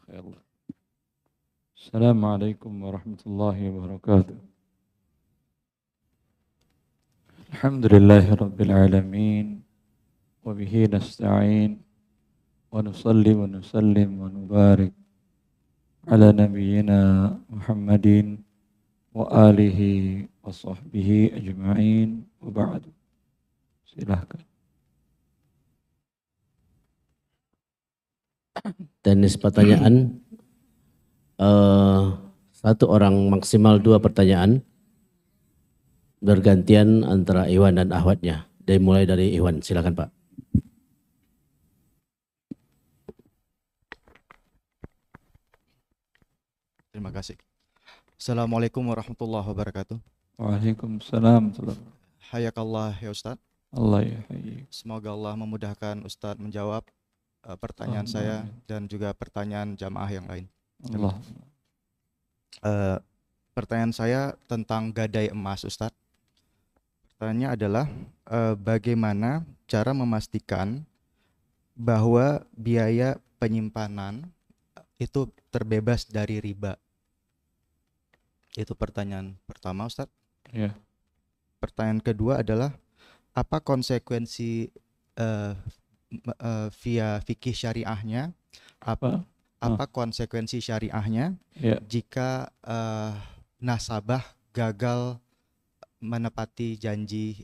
Jazakallah. Assalamualaikum warahmatullahi wabarakatuh. Alhamdulillahi rabbil alamin. Wa bihi nasta'in. Wa nusalli wa nusallim wa nubarik ala nabiyyina Muhammadin wa alihi wa sahbihi ajma'in. Wa ba'du. Silahkan. Tenis pertanyaan, satu orang maksimal 2 pertanyaan, bergantian antara Iwan dan Ahwadnya. Mulai dari Iwan, silakan Pak. Terima kasih. Assalamualaikum warahmatullahi wabarakatuh. Waalaikumsalam. Hayakallah ya Ustadz. Allah ya hayyi. Semoga Allah memudahkan Ustadz menjawab pertanyaan saya dan juga pertanyaan jamaah yang lain. Allah. Pertanyaan saya tentang gadai emas Ustadz. Pertanyaannya adalah bagaimana cara memastikan bahwa biaya penyimpanan itu terbebas dari riba? Itu pertanyaan pertama Ustadz. Ya. Pertanyaan kedua adalah apa konsekuensi via fikih syariahnya, apa konsekuensi syariahnya jika nasabah gagal menepati janji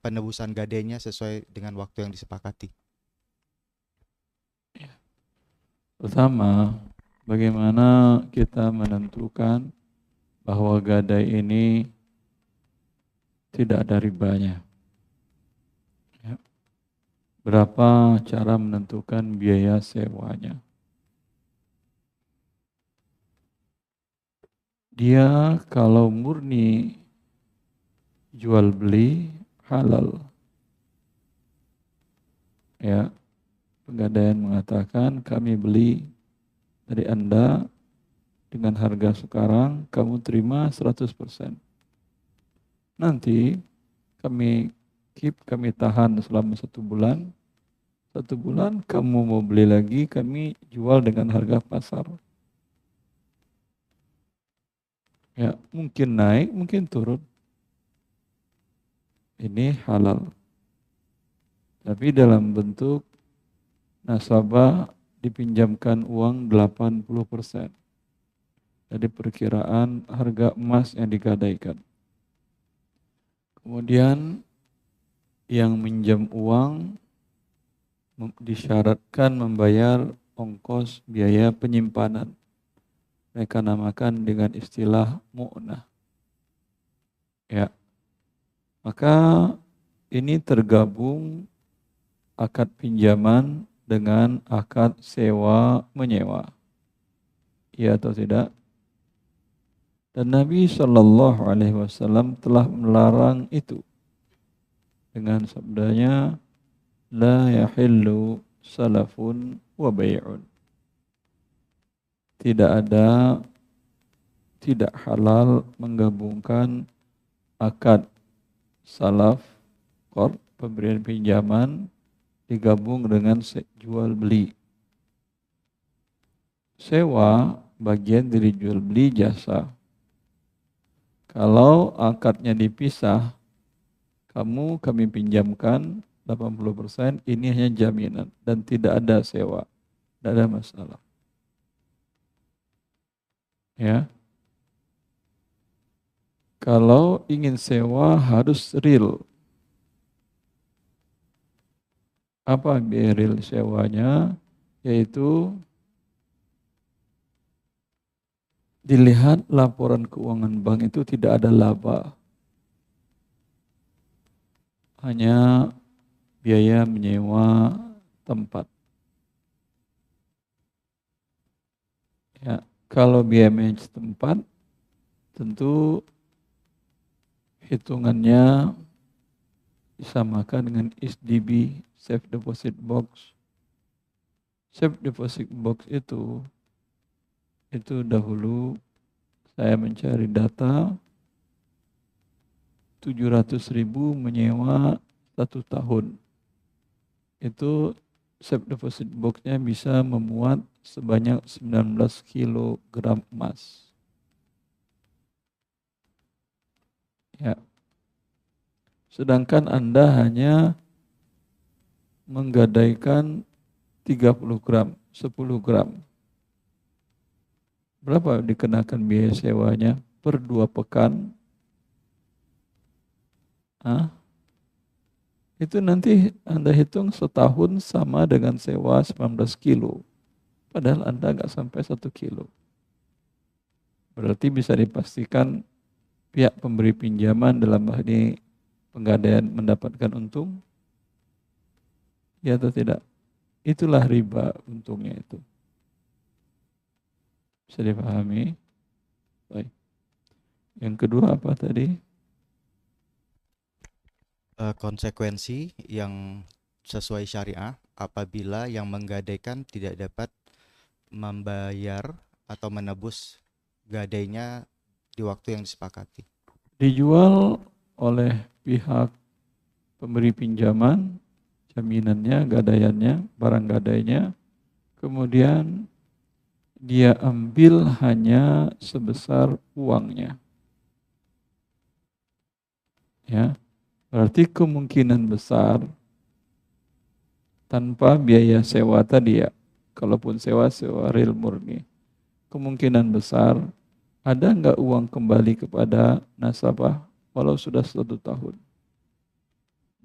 penebusan gadainya sesuai dengan waktu yang disepakati? Pertama, bagaimana kita menentukan bahwa gadai ini tidak ada ribanya? Berapa cara menentukan biaya sewanya? Dia kalau murni jual beli halal. Ya, Pegadaian mengatakan kami beli dari Anda dengan harga sekarang, kamu terima 100%. Nanti kami tahan selama 1 bulan. 1 bulan kamu mau beli lagi, kami jual dengan harga pasar. Ya, mungkin naik, mungkin turun. Ini halal. Tapi dalam bentuk nasabah dipinjamkan uang 80% dari perkiraan harga emas yang digadaikan. Kemudian yang minjam uang disyaratkan membayar ongkos biaya penyimpanan. Mereka namakan dengan istilah mu'nah. Ya. Maka ini tergabung akad pinjaman dengan akad sewa menyewa. Iya atau tidak? Dan Nabi SAW telah melarang itu dengan sabdanya, la yahillu salafun wa bay'un. Tidak halal menggabungkan akad salaf, qard, pemberian pinjaman, digabung dengan jual beli. Sewa bagian dari jual beli jasa. Kalau akadnya dipisah, kami pinjamkan 80%, ini hanya jaminan dan tidak ada sewa. Tidak ada masalah. Ya. Kalau ingin sewa harus real. Apa biaya real sewanya? Yaitu dilihat laporan keuangan bank itu tidak ada laba. Hanya biaya menyewa tempat. Ya, kalau biaya menyewa tempat tentu hitungannya disamakan dengan SDB, Safe Deposit Box. Safe Deposit Box itu dahulu saya mencari data 700.000 menyewa 1 tahun. Itu Safe Deposit Box-nya bisa memuat sebanyak 19 kilogram emas. Ya. Sedangkan Anda hanya menggadaikan 30 gram, 10 gram. Berapa dikenakan biaya sewanya per 2 pekan? Itu nanti Anda hitung setahun sama dengan sewa 19 kilo. Padahal Anda nggak sampai 1 kilo. Berarti bisa dipastikan pihak pemberi pinjaman dalam hal ini penggadaian mendapatkan untung? Ya atau tidak? Itulah riba untungnya itu. Bisa dipahami? Baik. Yang kedua apa tadi? Konsekuensi yang sesuai syariah apabila yang menggadaikan tidak dapat membayar atau menebus gadainya di waktu yang disepakati. Dijual oleh pihak pemberi pinjaman, jaminannya, gadaiannya, barang gadainya, kemudian dia ambil hanya sebesar uangnya. Ya, berarti kemungkinan besar tanpa biaya sewa tadi ya, kalaupun sewa real murni, kemungkinan besar ada nggak uang kembali kepada nasabah walau sudah 1 tahun.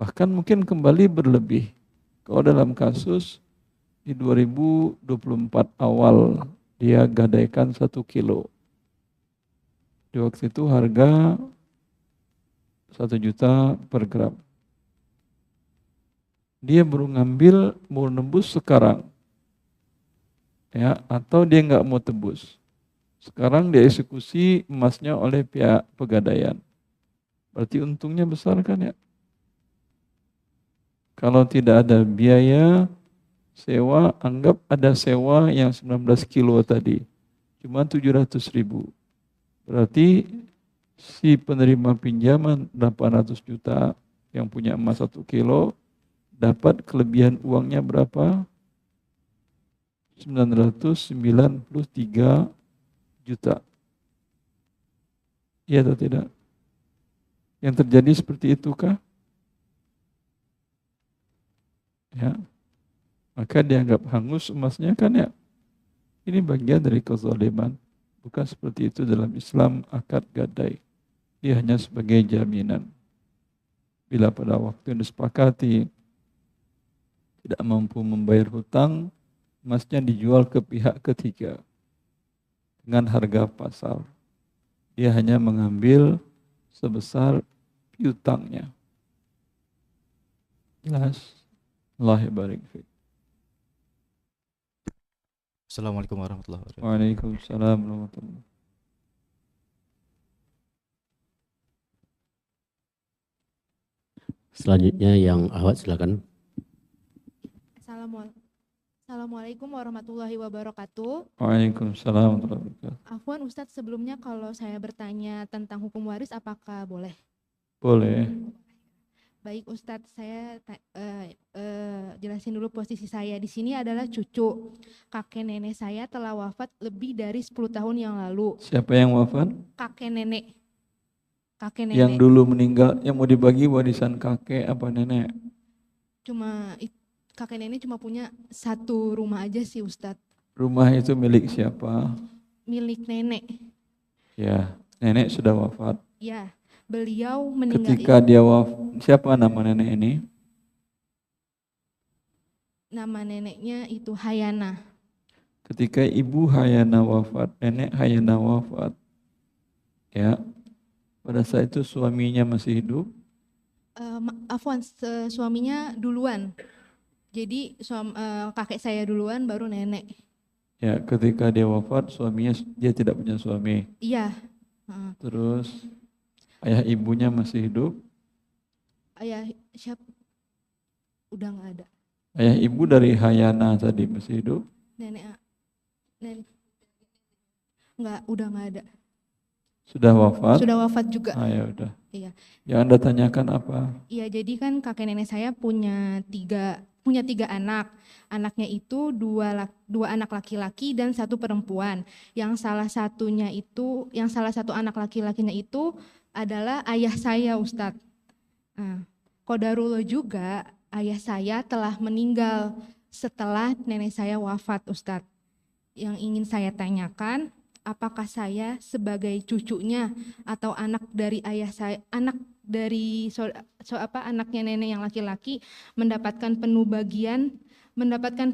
Bahkan mungkin kembali berlebih. Kalau dalam kasus di 2024 awal dia gadaikan 1 kilo. Di waktu itu harga 1 juta per gram. Dia baru ngambil, mau nembus sekarang. Ya, atau dia nggak mau tebus. Sekarang dia eksekusi emasnya oleh pihak pegadaian. Berarti untungnya besar kan ya? Kalau tidak ada biaya sewa, anggap ada sewa yang 19 kilo tadi. Cuma 700.000. Berarti si penerima pinjaman 800 juta yang punya emas 1 kilo dapat kelebihan uangnya berapa? 993 juta. Iya atau tidak? Yang terjadi seperti itu kah? Ya. Maka dianggap hangus emasnya kan ya. Ini bagian dari kezaliman. Bukan seperti itu dalam Islam akad gadai. Dia hanya sebagai jaminan. Bila pada waktu yang disepakati tidak mampu membayar hutang, emasnya dijual ke pihak ketiga dengan harga pasar. Dia hanya mengambil sebesar piutangnya. Jelas? Allah barik fiik. Assalamualaikum warahmatullahi wabarakatuh. Waalaikumsalam warahmatullahi. Selanjutnya yang Ahwat silakan. Assalamualaikum warahmatullahi wabarakatuh. Waalaikumsalam warahmatullahi wabarakatuh. Afwan Ustadz, sebelumnya kalau saya bertanya tentang hukum waris apakah boleh? Boleh. Baik Ustadz, saya jelasin dulu posisi saya. Di sini adalah cucu. Kakek nenek saya telah wafat lebih dari 10 tahun yang lalu. Siapa yang wafat? Kakek nenek. Kakek nenek. Yang dulu meninggal, yang mau dibagi warisan kakek apa nenek? Kakek nenek cuma punya 1 rumah aja sih Ustadz. Rumah itu milik siapa? Milik nenek. Ya, nenek sudah wafat. Ya, beliau meninggal. Ketika dia wafat, siapa nama nenek ini? Nama neneknya itu Hayana. Ketika ibu Hayana wafat, nenek Hayana wafat, ya, pada saat itu suaminya masih hidup? Afwan, suaminya duluan. Jadi kakek saya duluan, baru nenek. Ya, ketika dia wafat, suaminya dia tidak punya suami. Iya. Terus ayah ibunya masih hidup? Ayah siapa? Udah nggak ada. Ayah ibu dari Hayana tadi masih hidup? Nenek nggak, udah nggak ada. Sudah wafat? Sudah wafat juga. Ya udah. Iya. Yang Anda tanyakan apa? Iya, jadi kan kakek nenek saya punya punya 3 anak. Anaknya itu dua anak laki-laki dan 1 perempuan. Yang salah satu anak laki-lakinya itu adalah ayah saya, Ustadz. Nah, qadarullah juga ayah saya telah meninggal setelah nenek saya wafat, Ustadz. Yang ingin saya tanyakan, apakah saya sebagai cucunya atau anak dari ayah saya, anak dari anaknya nenek yang laki-laki mendapatkan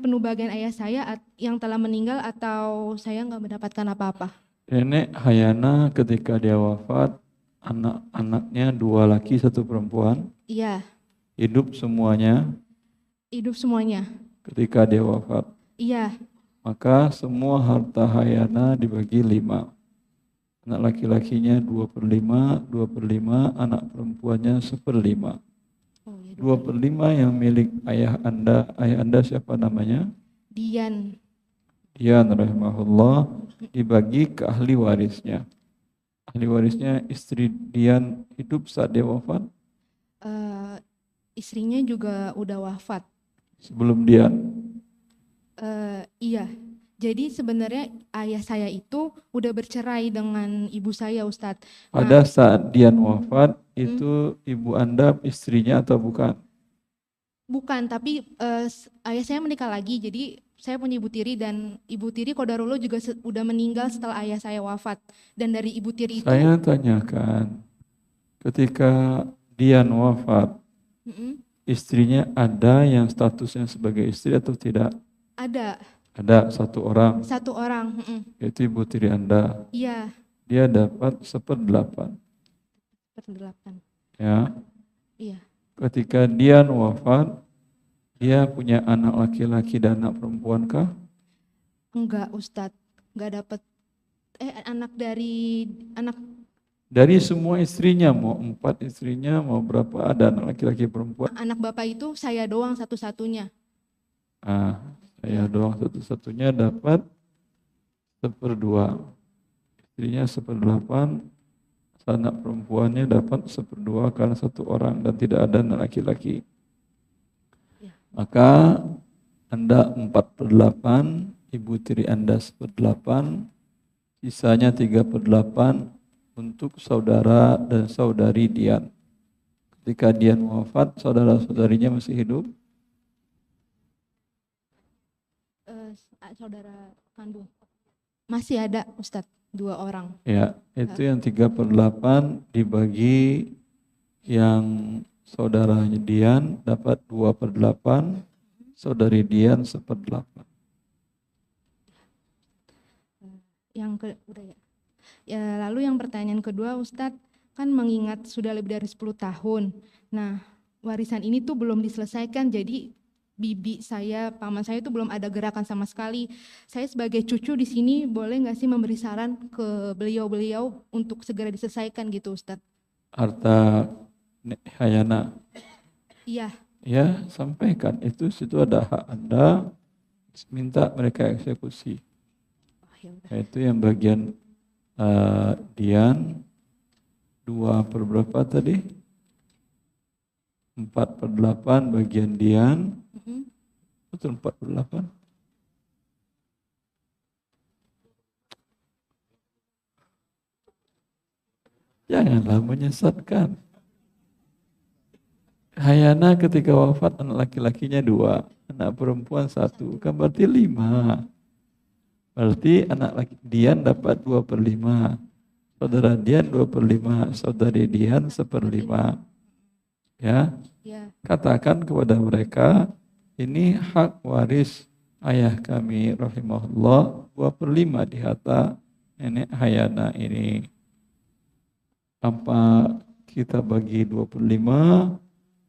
penubagian ayah saya yang telah meninggal, atau saya nggak mendapatkan apa-apa? Nenek Hayana ketika dia wafat, anak-anaknya 2 laki 1 perempuan. Iya. Hidup semuanya. Hidup semuanya. Ketika dia wafat. Iya. Maka semua harta Hayana dibagi 5. Anak laki-lakinya 2/5, 2/5, anak perempuannya 1/5. 2/5 yang milik ayah Anda. Ayah Anda siapa namanya? Dian rahimahullah, dibagi ke ahli warisnya. Ahli warisnya istri Dian hidup saat dia wafat? Istrinya juga udah wafat. Sebelum Dian? Iya. Jadi sebenarnya ayah saya itu udah bercerai dengan ibu saya, Ustadz. Pada saat Dian wafat, itu ibu Anda istrinya atau bukan? Bukan, tapi ayah saya menikah lagi. Jadi saya punya ibu tiri, dan ibu tiri qadarullah juga udah meninggal setelah ayah saya wafat. Dan dari ibu tiri itu... Saya tanyakan, ketika Dian wafat, istrinya ada yang statusnya sebagai istri atau tidak? Ada. Ada 1 orang. 1 orang. Itu ibu tiri Anda. Iya. Dia dapat 1/8. 1/8. Ya. Iya. Ketika Dian wafat, dia punya anak laki-laki dan anak perempuan kah? Enggak, Ustadz. Enggak dapat. Dari semua istrinya, mau 4 istrinya, mau berapa, ada anak laki-laki perempuan? Anak bapak itu saya doang satu-satunya. Saya doang satu-satunya dapat 1/2. Istrinya 1/8, anak perempuannya dapat 1/2 karena 1 orang dan tidak ada anak laki-laki. Maka Anda 4/8, ibu tiri Anda 1/8, sisanya 3/8 untuk saudara dan saudari Dian. Ketika Dian wafat, saudara-saudarinya masih hidup? Saudara kandung masih ada, Ustadz, 2 orang. Ya, itu yang 3/8 dibagi, yang saudaranya Dian dapat 2/8, saudari Dian 1/8. Lalu yang pertanyaan kedua, Ustadz, kan mengingat sudah lebih dari 10 tahun. Nah, warisan ini tuh belum diselesaikan, jadi bibi saya, paman saya itu belum ada gerakan sama sekali. Saya sebagai cucu di sini boleh nggak sih memberi saran ke beliau-beliau untuk segera diselesaikan gitu, Ustadz? Harta Hayana. Iya. Ya, sampaikan itu, situ ada hak Anda, minta mereka eksekusi. Itu yang bagian Dian 2/berapa tadi? 4/8 bagian Dian. Betul 4/8. Janganlah menyesatkan. Hayana ketika wafat anak laki-lakinya 2, anak perempuan 1, kan berarti 5. Berarti anak laki Dian dapat 2/5, saudara Dian 2/5, saudari Dian 1/5. Ya, katakan kepada mereka, ini hak waris ayah kami rahimahullah 2/5 di harta nenek Hayana ini. Apa kita bagi 2/5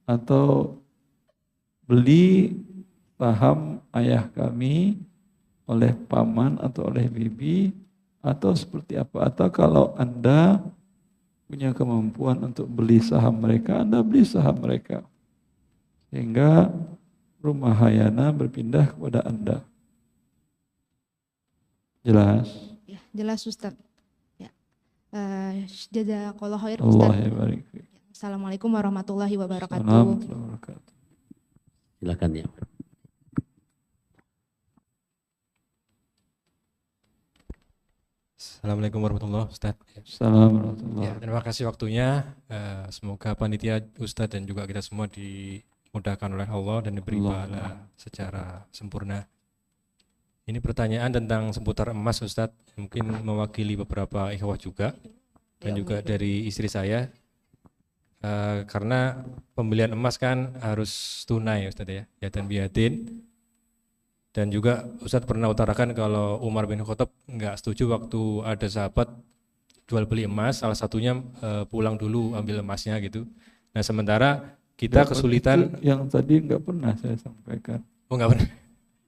atau beli saham ayah kami oleh paman atau oleh bibi, atau seperti apa? Atau kalau Anda punya kemampuan untuk beli saham mereka, Anda beli saham mereka. Sehingga rumah Hayana berpindah kepada Anda. Jelas? Ya, jelas, Ustaz. Ya. Jazakallahu khair, Ustaz. Assalamualaikum warahmatullahi wabarakatuh. Silakan ya. Assalamualaikum warahmatullahi wabarakatuh, Ustaz. Assalamualaikum. Ya, terima kasih waktunya. Semoga panitia, Ustadz dan juga kita semua dimudahkan oleh Allah dan diberi pahala secara sempurna. Ini pertanyaan tentang seputar emas, Ustadz. Mungkin mewakili beberapa ikhwah juga dan juga dari istri saya. Karena pembelian emas kan harus tunai, Ustadz ya, yatan biadin. Dan juga Ustadz pernah utarakan kalau Umar bin Khattab nggak setuju waktu ada sahabat jual beli emas, salah satunya pulang dulu ambil emasnya gitu. Nah sementara kita kesulitan. Itu yang tadi nggak pernah saya sampaikan. Oh nggak pernah.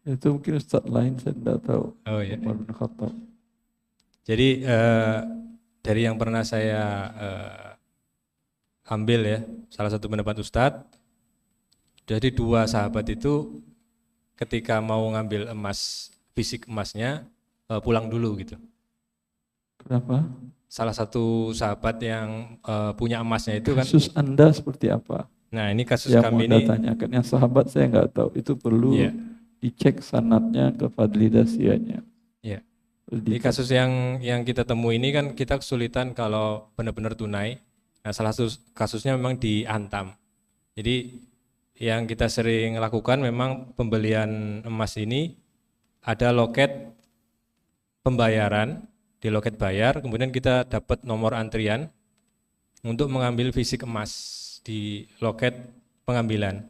Itu mungkin Ustaz lain saya tidak tahu. Oh iya. Umar bin Khattab. Jadi dari yang pernah saya ambil ya, salah satu pendapat Ustadz. Jadi dua sahabat itu ketika mau ngambil emas, fisik emasnya pulang dulu gitu. Kenapa? Salah satu sahabat yang punya emasnya itu kan. Kasus Anda seperti apa? Nah ini kasus yang kami mau ini. Tanyakan. Yang sahabat saya nggak tahu. Itu perlu dicek sanadnya ke fadlidasianya. Iya. Di kasus yang kita temui ini kan kita kesulitan kalau benar-benar tunai. Nah salah satu kasusnya memang di Antam. Jadi yang kita sering lakukan memang pembelian emas ini ada loket pembayaran, di loket bayar, kemudian kita dapat nomor antrian untuk mengambil fisik emas di loket pengambilan.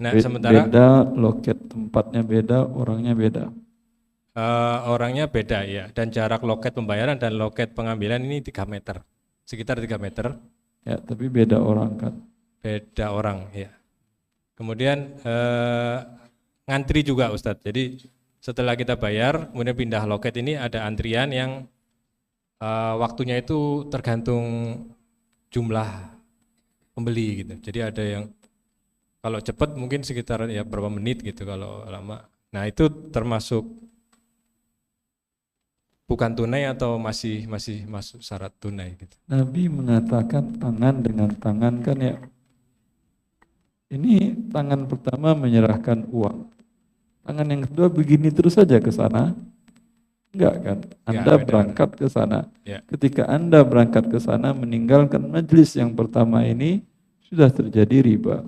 Nah sementara beda loket, tempatnya beda, orangnya beda. Orangnya beda ya, dan jarak loket pembayaran dan loket pengambilan ini 3 meter, sekitar 3 meter. Ya, tapi beda orang kan? Beda orang ya. Kemudian ngantri juga Ustadz. Jadi setelah kita bayar, kemudian pindah loket ini ada antrian yang waktunya itu tergantung jumlah pembeli gitu. Jadi ada yang kalau cepat mungkin sekitar ya berapa menit gitu, kalau lama. Nah itu termasuk bukan tunai atau masih masuk syarat tunai gitu. Nabi mengatakan tangan dengan tangan kan ya. Ini tangan pertama menyerahkan uang. Tangan yang kedua begini terus saja ke sana. Enggak kan? Anda berangkat ke sana. Ya. Ketika Anda berangkat ke sana meninggalkan majelis yang pertama ini sudah terjadi riba.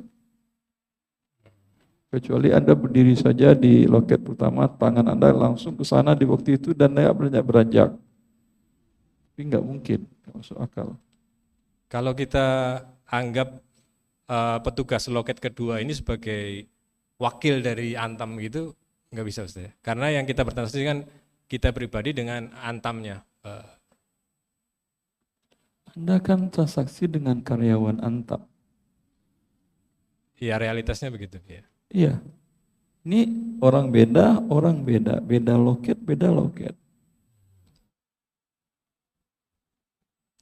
Kecuali Anda berdiri saja di loket pertama, tangan Anda langsung ke sana di waktu itu dan tidak beranjak. Tapi enggak mungkin, enggak masuk akal. Kalau kita anggap petugas loket kedua ini sebagai wakil dari Antam gitu, nggak bisa Ustaz ya. Karena yang kita bertransaksi kan kita pribadi dengan Antamnya. Anda kan transaksi dengan karyawan Antam. Iya, realitasnya begitu ya. Iya. Ini orang beda, beda loket, beda loket.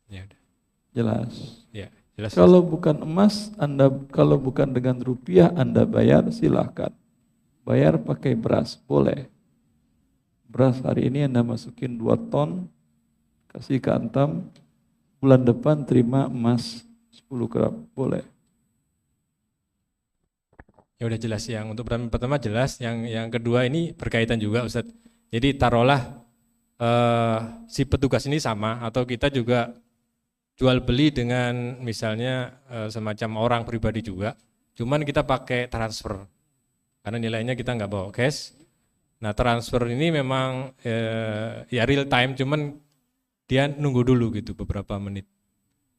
Ya udah. Jelas. Ya. Jelas, kalau bukan emas, kalau bukan dengan rupiah Anda bayar, silahkan. Bayar pakai beras, boleh. Beras hari ini Anda masukin 2 ton, kasih ke Antam, bulan depan terima emas 10 gram, boleh. Ya udah jelas, yang untuk pertama jelas, yang kedua ini berkaitan juga Ustaz. Jadi taruhlah si petugas ini sama, atau kita juga jual beli dengan misalnya semacam orang pribadi juga, cuman kita pakai transfer karena nilainya kita nggak bawa cash. Nah transfer ini memang ya real time, cuman dia nunggu dulu gitu beberapa menit.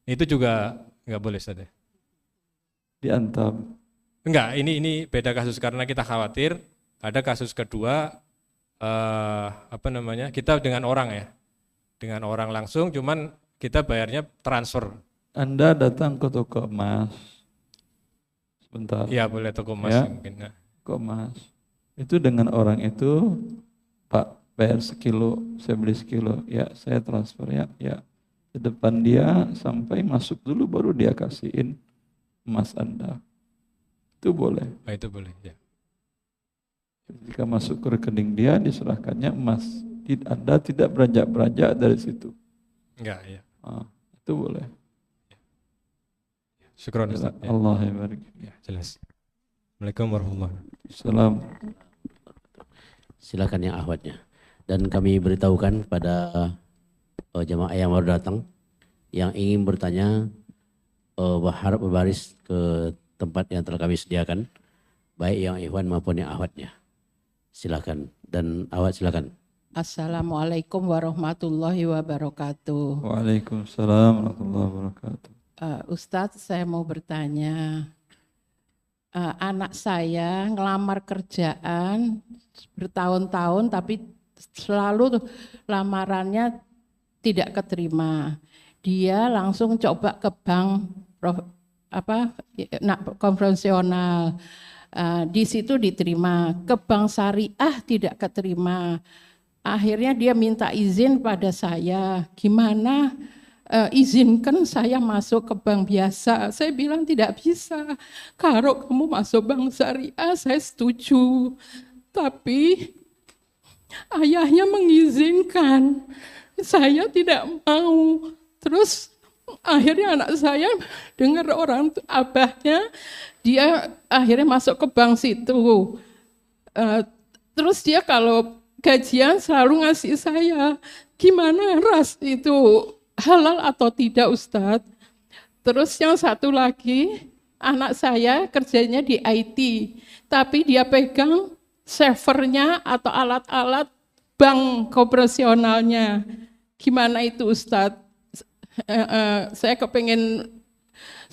Itu juga nggak boleh saja. Di Antam. Enggak, ini beda kasus karena kita khawatir ada kasus kedua kita dengan orang ya, dengan orang langsung, cuman kita bayarnya transfer. Anda datang ke toko emas. Sebentar. Iya, boleh toko emas ya, mungkin. Nah. Toko emas. Itu dengan orang itu, Pak, bayar sekilo, saya beli sekilo. Ya, saya transfer ya. Ya. Di depan dia sampai masuk dulu baru dia kasihin emas Anda. Itu boleh. Itu boleh, ya. Jika masuk ke rekening dia diserahkannya emas. Anda tidak beranjak-beranjak dari situ. Enggak, ya. Itu boleh. Syukron Ustaz. Ya. Allah ya barik. Ya, jelas. Assalamualaikum warahmatullahi wabarakatuh. Silakan yang ahwatnya. Dan kami beritahukan pada jamaah yang baru datang yang ingin bertanya harap berbaris ke tempat yang telah kami sediakan, baik yang ikhwan maupun yang akhwatnya. Silakan, dan akhwat silakan. Assalamualaikum warahmatullahi wabarakatuh. Waalaikumsalam warahmatullahi wabarakatuh. Ustadz, saya mau bertanya, anak saya ngelamar kerjaan bertahun-tahun tapi selalu lamarannya tidak keterima. Dia langsung coba ke bank konvensional. Di situ diterima, ke bank syariah tidak keterima. Akhirnya dia minta izin pada saya, gimana izinkan saya masuk ke bank biasa. Saya bilang tidak bisa, kalau kamu masuk bank syariah saya setuju. Tapi ayahnya mengizinkan, saya tidak mau. Terus akhirnya anak saya dengar orang abahnya, dia akhirnya masuk ke bank situ. Terus dia kalau gajian selalu ngasih saya, gimana ras itu halal atau tidak Ustadz? Terus yang satu lagi, anak saya kerjanya di IT, tapi dia pegang servernya atau alat-alat bank operasionalnya. Gimana itu Ustadz? Saya kepengen,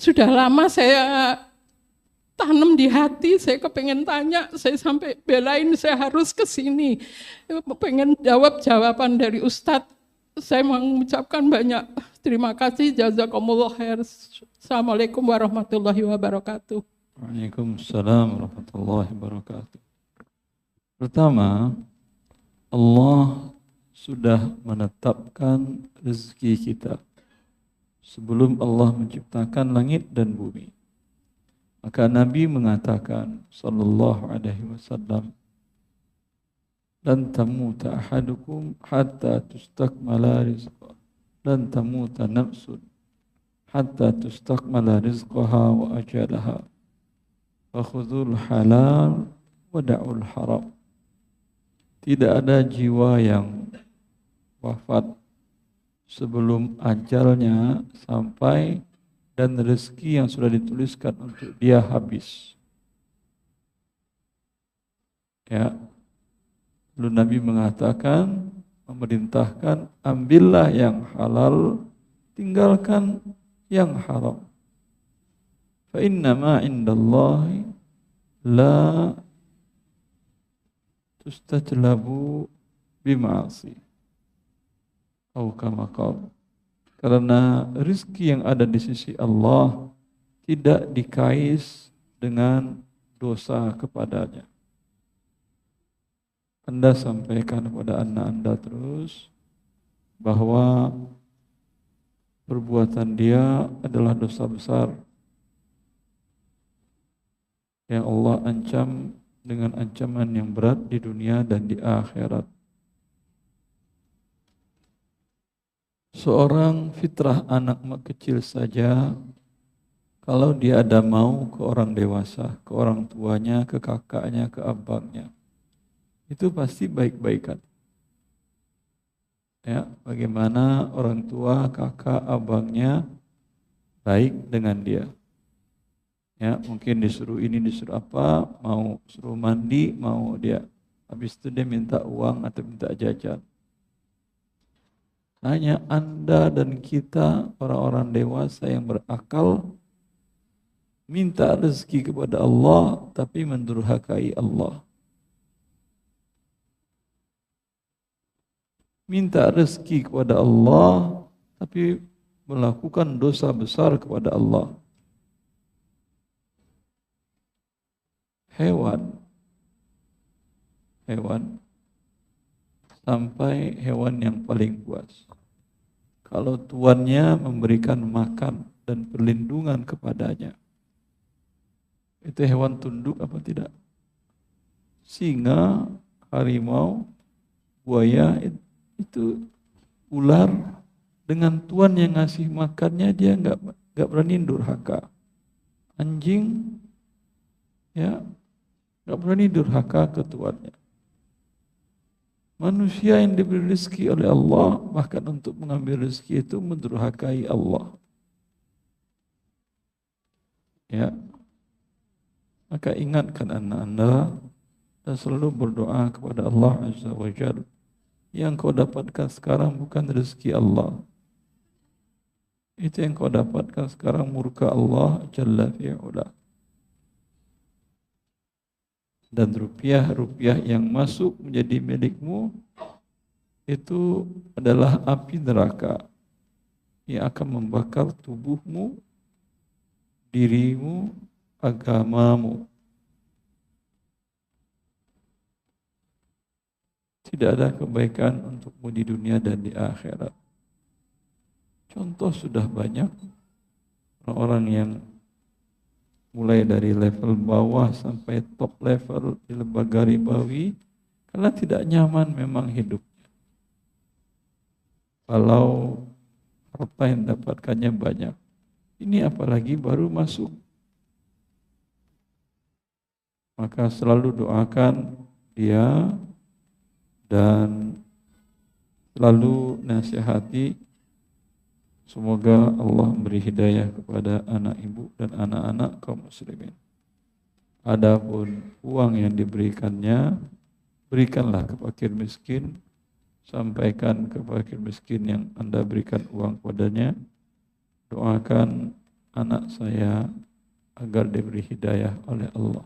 sudah lama saya tanam di hati, saya kepengen tanya, saya sampai belain saya harus ke sini. Pengen jawab jawaban dari Ustadz. Saya mengucapkan banyak terima kasih, jazakumullah khair. Assalamualaikum warahmatullahi wabarakatuh. Waalaikumsalam warahmatullahi wabarakatuh. Pertama, Allah sudah menetapkan rezeki kita sebelum Allah menciptakan langit dan bumi. Maka Nabi mengatakan sallallahu alaihi wasallam, lan tamuta ahadukum hatta tustakmala rizqah, lan tamuta nafsun hatta tustakmala rizqaha wa ajalaha, wa khudhul halal wa da'ul haram. Tidak ada jiwa yang wafat sebelum ajalnya sampai dan rezeki yang sudah dituliskan untuk dia habis. Ya. Lalu Nabi mengatakan, memerintahkan, ambillah yang halal, tinggalkan yang haram. Fa inna ma indallahi la tustajlabu bima'asi. Atau kama qala. Karena rizki yang ada di sisi Allah tidak dikais dengan dosa kepadanya. Anda sampaikan kepada anak Anda terus bahwa perbuatan dia adalah dosa besar yang Allah ancam dengan ancaman yang berat di dunia dan di akhirat. Seorang fitrah anak kecil saja, kalau dia ada mau ke orang dewasa, ke orang tuanya, ke kakaknya, ke abangnya, itu pasti baik-baikan. Ya, bagaimana orang tua, kakak, abangnya baik dengan dia. Ya, mungkin disuruh ini, disuruh apa, mau suruh mandi, mau dia. Habis itu dia minta uang atau minta jajan. Hanya Anda dan kita, orang-orang dewasa yang berakal, minta rezeki kepada Allah, tapi mendurhakai Allah. Minta rezeki kepada Allah, tapi melakukan dosa besar kepada Allah. Hewan, sampai hewan yang paling puas, kalau tuannya memberikan makan dan perlindungan kepadanya, itu hewan tunduk apa tidak? Singa, harimau, buaya, itu ular, dengan tuan yang ngasih makannya dia nggak berani durhaka. Anjing, ya nggak berani durhaka ke tuannya. Manusia yang diberi rezeki oleh Allah, bahkan untuk mengambil rezeki itu mendurhakai Allah. Ya, maka ingatkan anak Anda dan selalu berdoa kepada Allah Azza wa Jalla. Yang kau dapatkan sekarang bukan rezeki Allah. Itu yang kau dapatkan sekarang murka Allah Jalla fi'ula. Dan rupiah-rupiah yang masuk menjadi milikmu itu adalah api neraka yang akan membakar tubuhmu, dirimu, agamamu. Tidak ada kebaikan untukmu di dunia dan di akhirat. Contoh sudah banyak orang-orang yang mulai dari level bawah sampai top level di lembaga ribawi karena tidak nyaman memang hidupnya. Kalau harta yang dapatkannya banyak, ini apalagi baru masuk. Maka selalu doakan dia dan selalu nasihati. Semoga Allah memberi hidayah kepada anak ibu dan anak-anak kaum muslimin. Adapun uang yang diberikannya, berikanlah ke fakir miskin. Sampaikan ke fakir miskin yang Anda berikan uang padanya. Doakan anak saya agar diberi hidayah oleh Allah.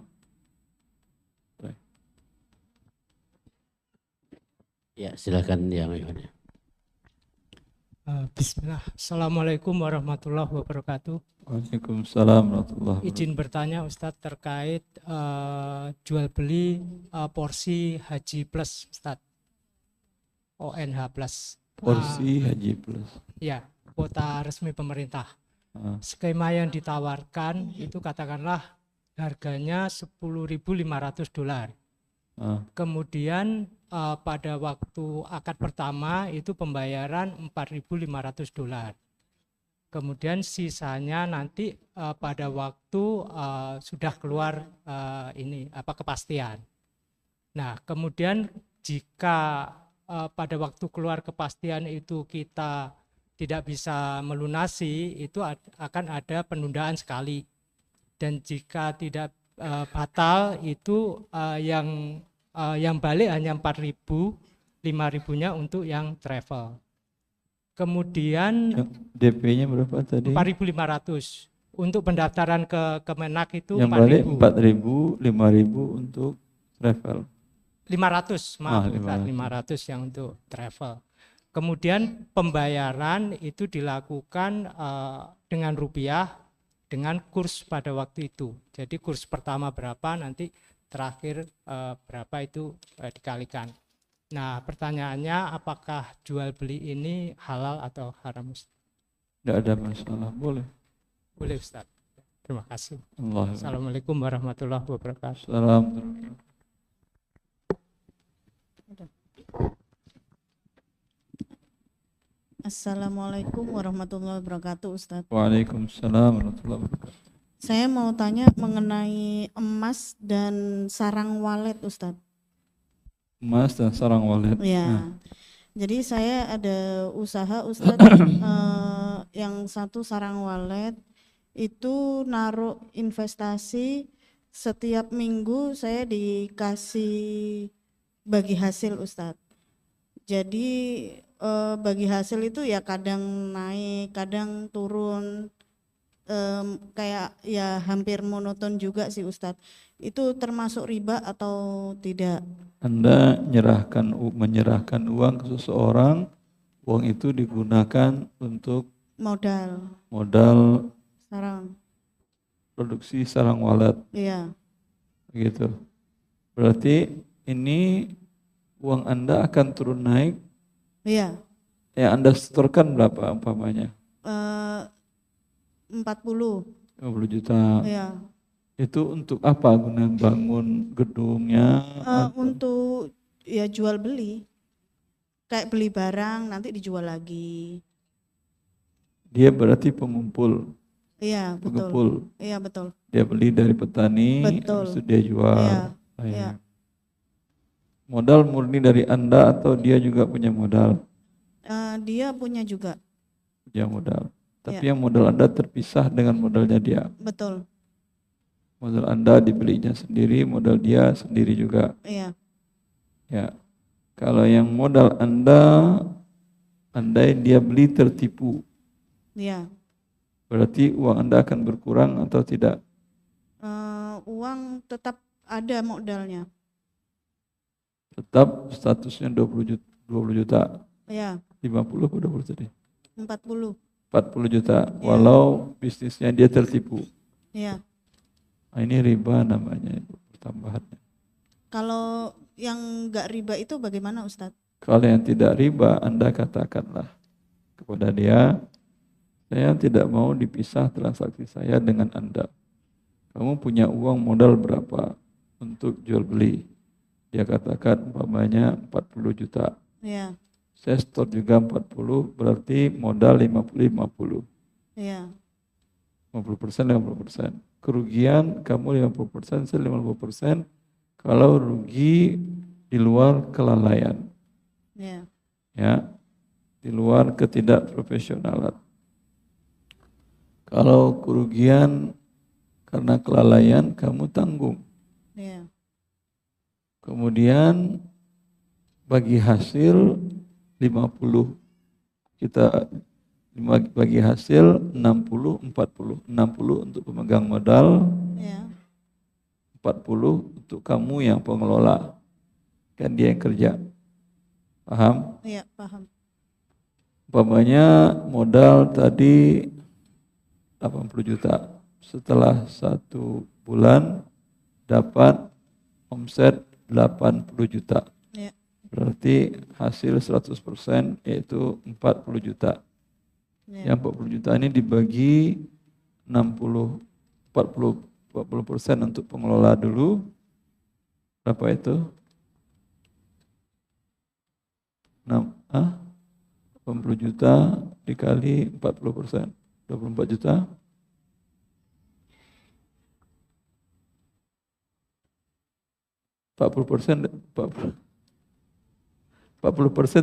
Ya, silakan yang Ikhwan. Bismillah. Assalamualaikum warahmatullahi wabarakatuh. Waalaikumsalam warahmatullahi wabarakatuh. Izin bertanya Ustadz terkait jual beli porsi Haji Plus Ustadz. ONH Plus. Porsi Haji Plus. Ya, kuota resmi pemerintah. Skema yang ditawarkan itu katakanlah harganya $10.500. Kemudian pada waktu akad pertama itu pembayaran $4.500. Kemudian sisanya nanti pada waktu sudah keluar kepastian. Nah, kemudian jika pada waktu keluar kepastian itu kita tidak bisa melunasi, itu akan ada penundaan sekali. Dan jika tidak batal itu yang balik hanya 4.000, 5.000-nya untuk yang travel. Kemudian DP-nya berapa tadi? 4.500 untuk pendaftaran ke Kemenak itu. Yang balik 4.000, 5.000 untuk travel. 500, maaf, 500 yang untuk travel. Kemudian pembayaran itu dilakukan dengan rupiah dengan kurs pada waktu itu. Jadi kurs pertama berapa, nanti terakhir berapa itu dikalikan. Nah, pertanyaannya apakah jual beli ini halal atau haram, Ustaz? Tidak ada masalah, boleh. Boleh, Ustaz. Terima kasih. Allah. Assalamualaikum warahmatullahi wabarakatuh. Assalamualaikum. Assalamualaikum warahmatullahi wabarakatuh, Ustaz. Waalaikumsalam warahmatullahi wabarakatuh. Saya mau tanya mengenai emas dan sarang walet, Ustaz. Emas dan sarang walet. Ya. Jadi saya ada usaha, Ustaz, yang satu sarang walet itu naruh investasi, setiap minggu saya dikasih bagi hasil, Ustaz. Jadi bagi hasil itu ya kadang naik, kadang turun, kayak ya hampir monoton juga sih, Ustadz. Itu termasuk riba atau tidak? Anda menyerahkan uang ke seseorang, uang itu digunakan untuk modal sarang produksi sarang walet. Iya. Begitu. Berarti ini uang Anda akan turun naik. Iya. Yang Anda setorkan berapa umpamanya? 50 juta. Iya. Itu untuk apa? Guna bangun gedungnya? Untuk ya jual beli. Kayak beli barang nanti dijual lagi. Dia berarti pengumpul. Iya, betul. Pengumpul. Iya, betul. Dia beli dari petani, betul. habis itu dia jual. Iya. Iya. Iya. Modal murni dari Anda atau dia juga punya modal? Dia punya juga. Punya modal. Tapi Ya. yang modal Anda terpisah dengan modalnya dia. Betul. Modal Anda dibelinya sendiri, modal dia sendiri juga. Iya. Ya. Kalau yang modal Anda, andai dia beli tertipu, Iya. berarti uang Anda akan berkurang atau tidak? Uang tetap ada modalnya. Tetap statusnya 20 juta. Iya. 50 atau 20 tadi? 40. 40 juta, Ya. walau bisnisnya dia tertipu. Iya. Nah, ini riba namanya, pertambahannya. Kalau yang nggak riba itu bagaimana Ustadz? Kalau yang tidak riba, Anda katakanlah kepada dia, saya tidak mau dipisah transaksi saya dengan Anda. Kamu punya uang modal berapa untuk jual beli? Dia katakan umpamanya 40 juta. Iya. Saya store juga 40, berarti modal 50-50. Iya. 50%. Kerugian kamu 50%, saya 50%. Kalau rugi di luar kelalaian. Iya. Ya, di luar ketidakprofesionalan. Kalau kerugian karena kelalaian kamu tanggung. Iya. Kemudian bagi hasil 50, kita bagi hasil 60-40. 60 untuk pemegang modal, Iya. 40 untuk kamu yang pengelola. Kan dia yang kerja. Paham? Iya, paham. Umpamanya modal tadi 80 juta. Setelah 1 bulan dapat omset 80 juta. Iya. Berarti hasil 100% yaitu 40 juta. Iya. Yang 40 juta ini dibagi 40% untuk pengelola dulu. Berapa itu? 80 juta dikali 40%. 24 juta. 40%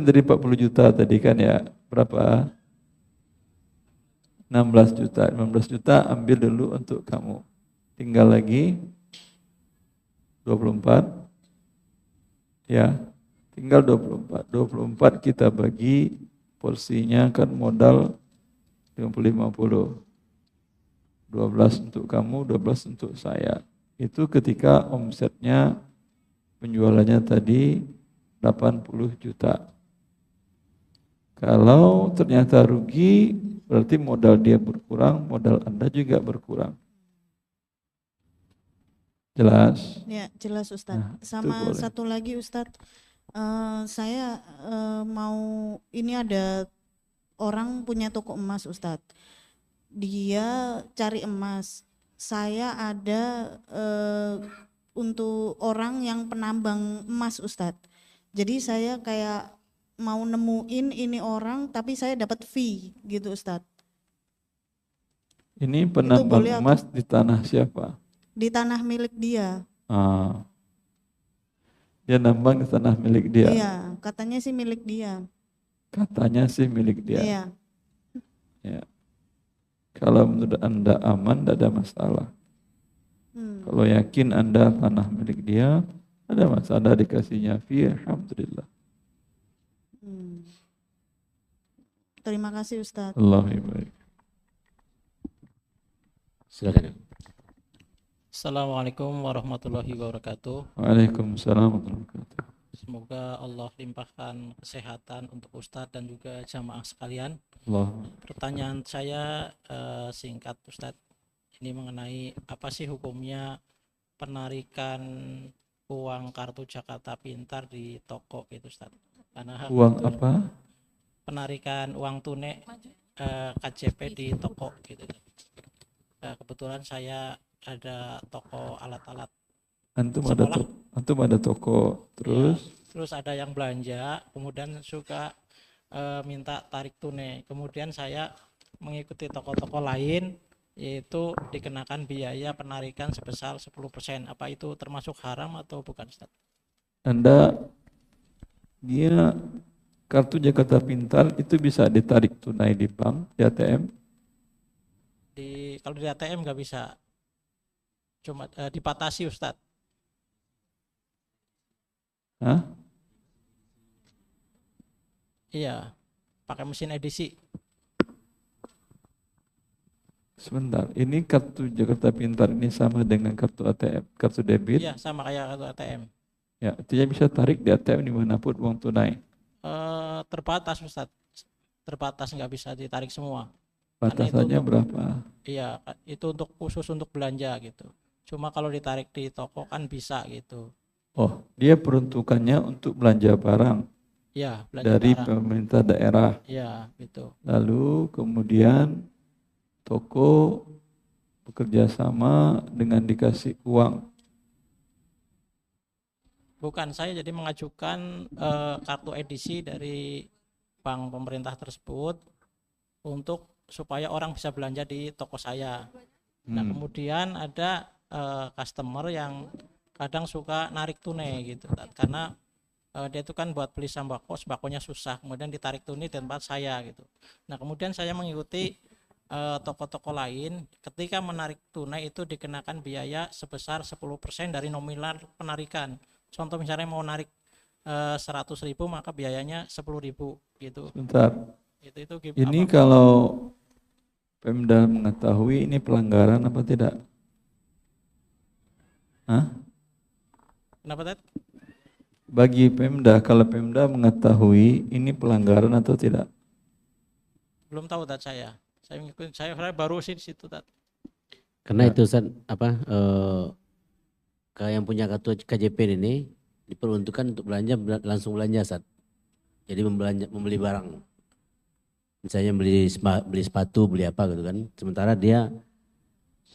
dari 40 juta tadi kan ya, berapa? 16 juta. 15 juta ambil dulu untuk kamu. Tinggal lagi 24. Ya, tinggal 24. 24 kita bagi, porsinya kan modal 50-50. 12 untuk kamu, 12 untuk saya. Itu ketika omsetnya penjualannya tadi 80 juta. Kalau ternyata rugi, berarti modal dia berkurang, modal Anda juga berkurang. Jelas? Ya, jelas Ustadz. Nah, Sama boleh. satu lagi Ustadz, saya mau, ini ada orang punya toko emas Ustadz. Dia cari emas. Saya ada untuk orang yang penambang emas Ustadz. Jadi saya kayak mau nemuin ini orang tapi saya dapat fee gitu Ustadz. Ini penambang boleh emas di tanah siapa? Di tanah milik dia. Dia nambang di tanah milik dia. Iya, katanya sih milik dia. Katanya sih milik dia. Iya. Ya. Kalau menurut Anda aman, tidak ada masalah. Kalau yakin Anda tanah milik dia, ada masalah dikasihnya fee, alhamdulillah. Terima kasih Ustadz. Allahu baik. Silakan. Assalamualaikum warahmatullahi wabarakatuh. Waalaikumsalam warahmatullahi wabarakatuh. Semoga Allah limpahkan kesehatan untuk Ustadz dan juga jamaah sekalian. Allah. Pertanyaan saya singkat Ustadz, ini mengenai apa sih hukumnya penarikan uang kartu Jakarta Pintar di toko gitu Ustadz? Karena Uang apa? penarikan uang tunai KJP di toko gitu. Kebetulan saya ada toko alat-alat Antum sekolah. ada toko, terus? Ya, terus ada yang belanja, kemudian suka minta tarik tunai. Kemudian saya mengikuti toko-toko lain, yaitu dikenakan biaya penarikan sebesar 10%. Apa itu termasuk haram atau bukan Ustaz? dia kartu Jakarta Pintar itu bisa ditarik tunai di bank, di ATM? Kalau di ATM nggak bisa, cuma dipatasi Ustadz. Hah? Iya, pakai mesin edisi. Sebentar, ini kartu Jakarta Pintar ini sama dengan kartu ATM, kartu debit? Iya, sama kayak kartu ATM. Ya, artinya bisa tarik di ATM dimanapun uang tunai. Terbatas Ustadz, terbatas, nggak bisa ditarik semua. Batasannya berapa? Iya, itu khusus untuk belanja gitu. Cuma kalau ditarik di toko kan bisa gitu. Oh, dia peruntukannya untuk belanja barang. Iya, belanja dari barang. pemerintah daerah. Iya, gitu. Lalu kemudian toko bekerja sama dengan dikasih uang. Bukan, saya jadi mengajukan kartu edisi dari bank pemerintah tersebut untuk supaya orang bisa belanja di toko saya. Nah, kemudian ada customer yang kadang suka narik tunai gitu, karena dia itu kan buat beli sembakonya susah, kemudian ditarik tunai di tempat saya gitu. Nah, kemudian saya mengikuti toko-toko lain, ketika menarik tunai itu dikenakan biaya sebesar 10% dari nominal penarikan. Contoh misalnya mau narik 100.000 maka biayanya 10.000 gitu. Sebentar. Itu ini kalau Pemda mengetahui ini pelanggaran apa tidak? Hah? Kenapa, Ted? Bagi Pemda, kalau Pemda mengetahui ini pelanggaran atau tidak? Belum tahu, Ted, saya mengikuti, saya baru sih di situ, Ted. Karena itu Ustaz, yang punya kartu KJP ini diperuntukkan untuk belanja, langsung belanja Ustaz. Jadi membeli barang. Misalnya beli sepatu, beli apa gitu kan. Sementara dia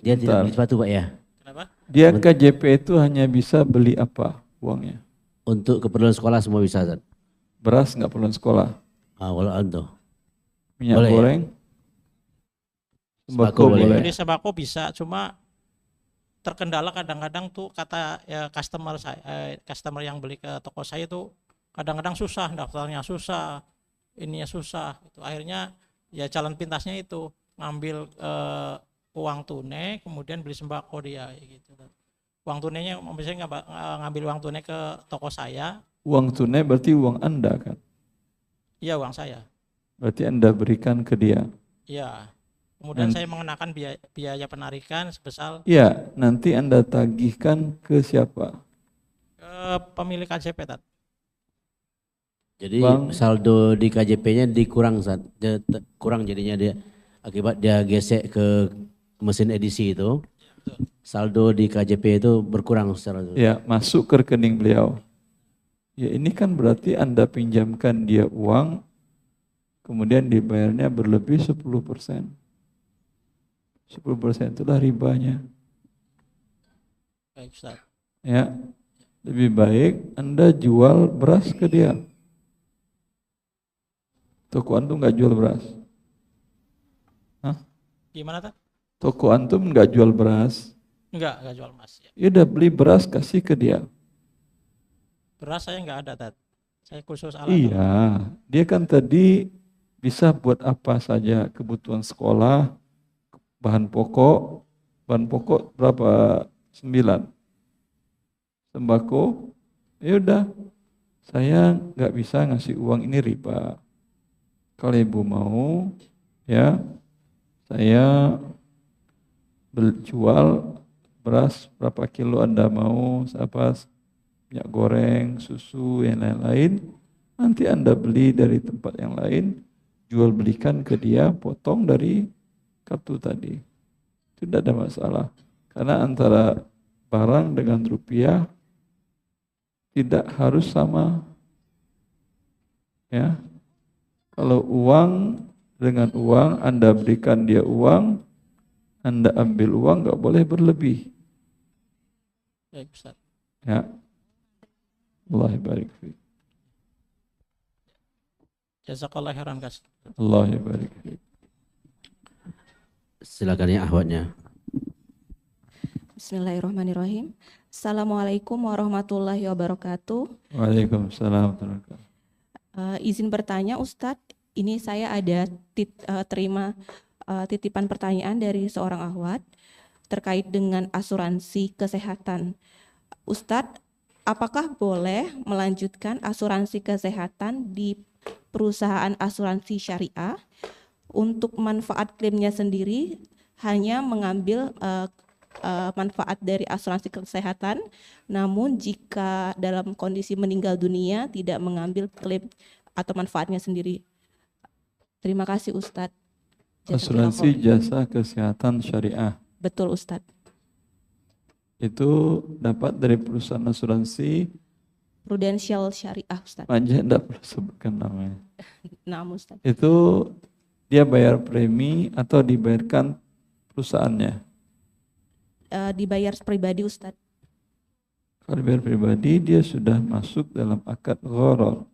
tidak beli sepatu Pak ya. Kenapa? Dia KJP itu hanya bisa beli apa uangnya? Untuk keperluan sekolah semua bisa Ustaz. Beras nggak perlu sekolah. Kalau itu. Minyak boleh, goreng. Ya? Sembako boleh. Beli sembako bisa, cuma terkendala kadang-kadang tuh kata ya customer yang beli ke toko saya tuh kadang-kadang susah, daftarnya susah, ininya susah. Itu akhirnya ya jalan pintasnya itu ngambil uang tunai kemudian beli sembako dia gitu. Uang tunainya misalnya ngambil uang tunai ke toko saya. Uang tunai berarti uang Anda kan? Iya, uang saya. Berarti Anda berikan ke dia. Iya. Kemudian saya mengenakan biaya penarikan sebesar. Iya, nanti Anda tagihkan ke siapa? Ke pemilik KJP, Tat. Jadi saldo di KJP-nya dikurang, kurang jadinya dia akibat dia gesek ke mesin edisi itu. Saldo di KJP itu berkurang secara itu. Ya, masuk ke rekening beliau. Ya, ini kan berarti Anda pinjamkan dia uang, kemudian dibayarnya berlebih 10%. 10% itulah ribanya. Baik, Ustaz. Ya, lebih baik Anda jual beras ke dia. Toko antum nggak jual beras? Hah? Gimana, Tat? Toko antum nggak jual beras? Enggak jual emas. Ya udah beli beras kasih ke dia. Beras saya nggak ada, Tat. Saya khusus alat. Iya, dia kan tadi bisa buat apa saja kebutuhan sekolah, bahan pokok berapa? 9. Sembako, ya udah, saya nggak bisa ngasih uang, ini riba. Kalau ibu mau, ya saya jual beras berapa kilo Anda mau, apa minyak goreng, susu, yang lain-lain, nanti Anda beli dari tempat yang lain, jual belikan ke dia, potong dari kartu tadi. Itu tidak ada masalah. Karena antara barang dengan rupiah tidak harus sama. Ya. Kalau uang dengan uang, Anda berikan dia uang, Anda ambil uang, nggak boleh berlebih. Baik, Ustaz. Ya. Allah barik fiik. Jazakallah khairan, Kas. Allah barik fiik. Silakan ya ahwatnya. Bismillahirrahmanirrahim. Assalamualaikum warahmatullahi wabarakatuh. Waalaikumsalam warahmatullahi wabarakatuh. Izin bertanya Ustadz, ini saya ada terima titipan pertanyaan dari seorang akhwat terkait dengan asuransi kesehatan. Ustadz, apakah boleh melanjutkan asuransi kesehatan di perusahaan asuransi syariah untuk manfaat klaimnya sendiri hanya mengambil manfaat dari asuransi kesehatan, namun jika dalam kondisi meninggal dunia tidak mengambil klaim atau manfaatnya sendiri? Terima kasih Ustadz. Asuransi jasa kesehatan syariah. Betul Ustadz. Itu dapat dari perusahaan asuransi Prudential Syariah Ustadz. Panjang tidak perlu sebutkan namanya. Nah Ustadz. Itu dia bayar premi atau dibayarkan perusahaannya? Dibayar pribadi Ustadz. Kalau dibayar pribadi dia sudah masuk dalam akad gharar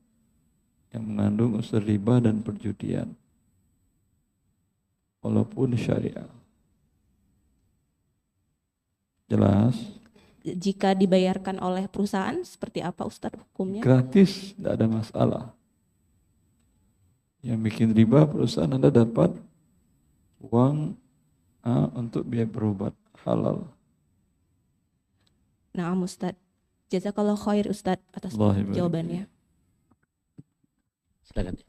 yang mengandung unsur riba dan perjudian. Walaupun syariah. Jelas? Jika dibayarkan oleh perusahaan seperti apa Ustadz hukumnya? Gratis, tidak ada masalah. Yang bikin riba perusahaan Anda dapat uang untuk biaya berobat halal. Nah Ustadz, jazakallah khair Ustadz atas jawabannya. Silakan.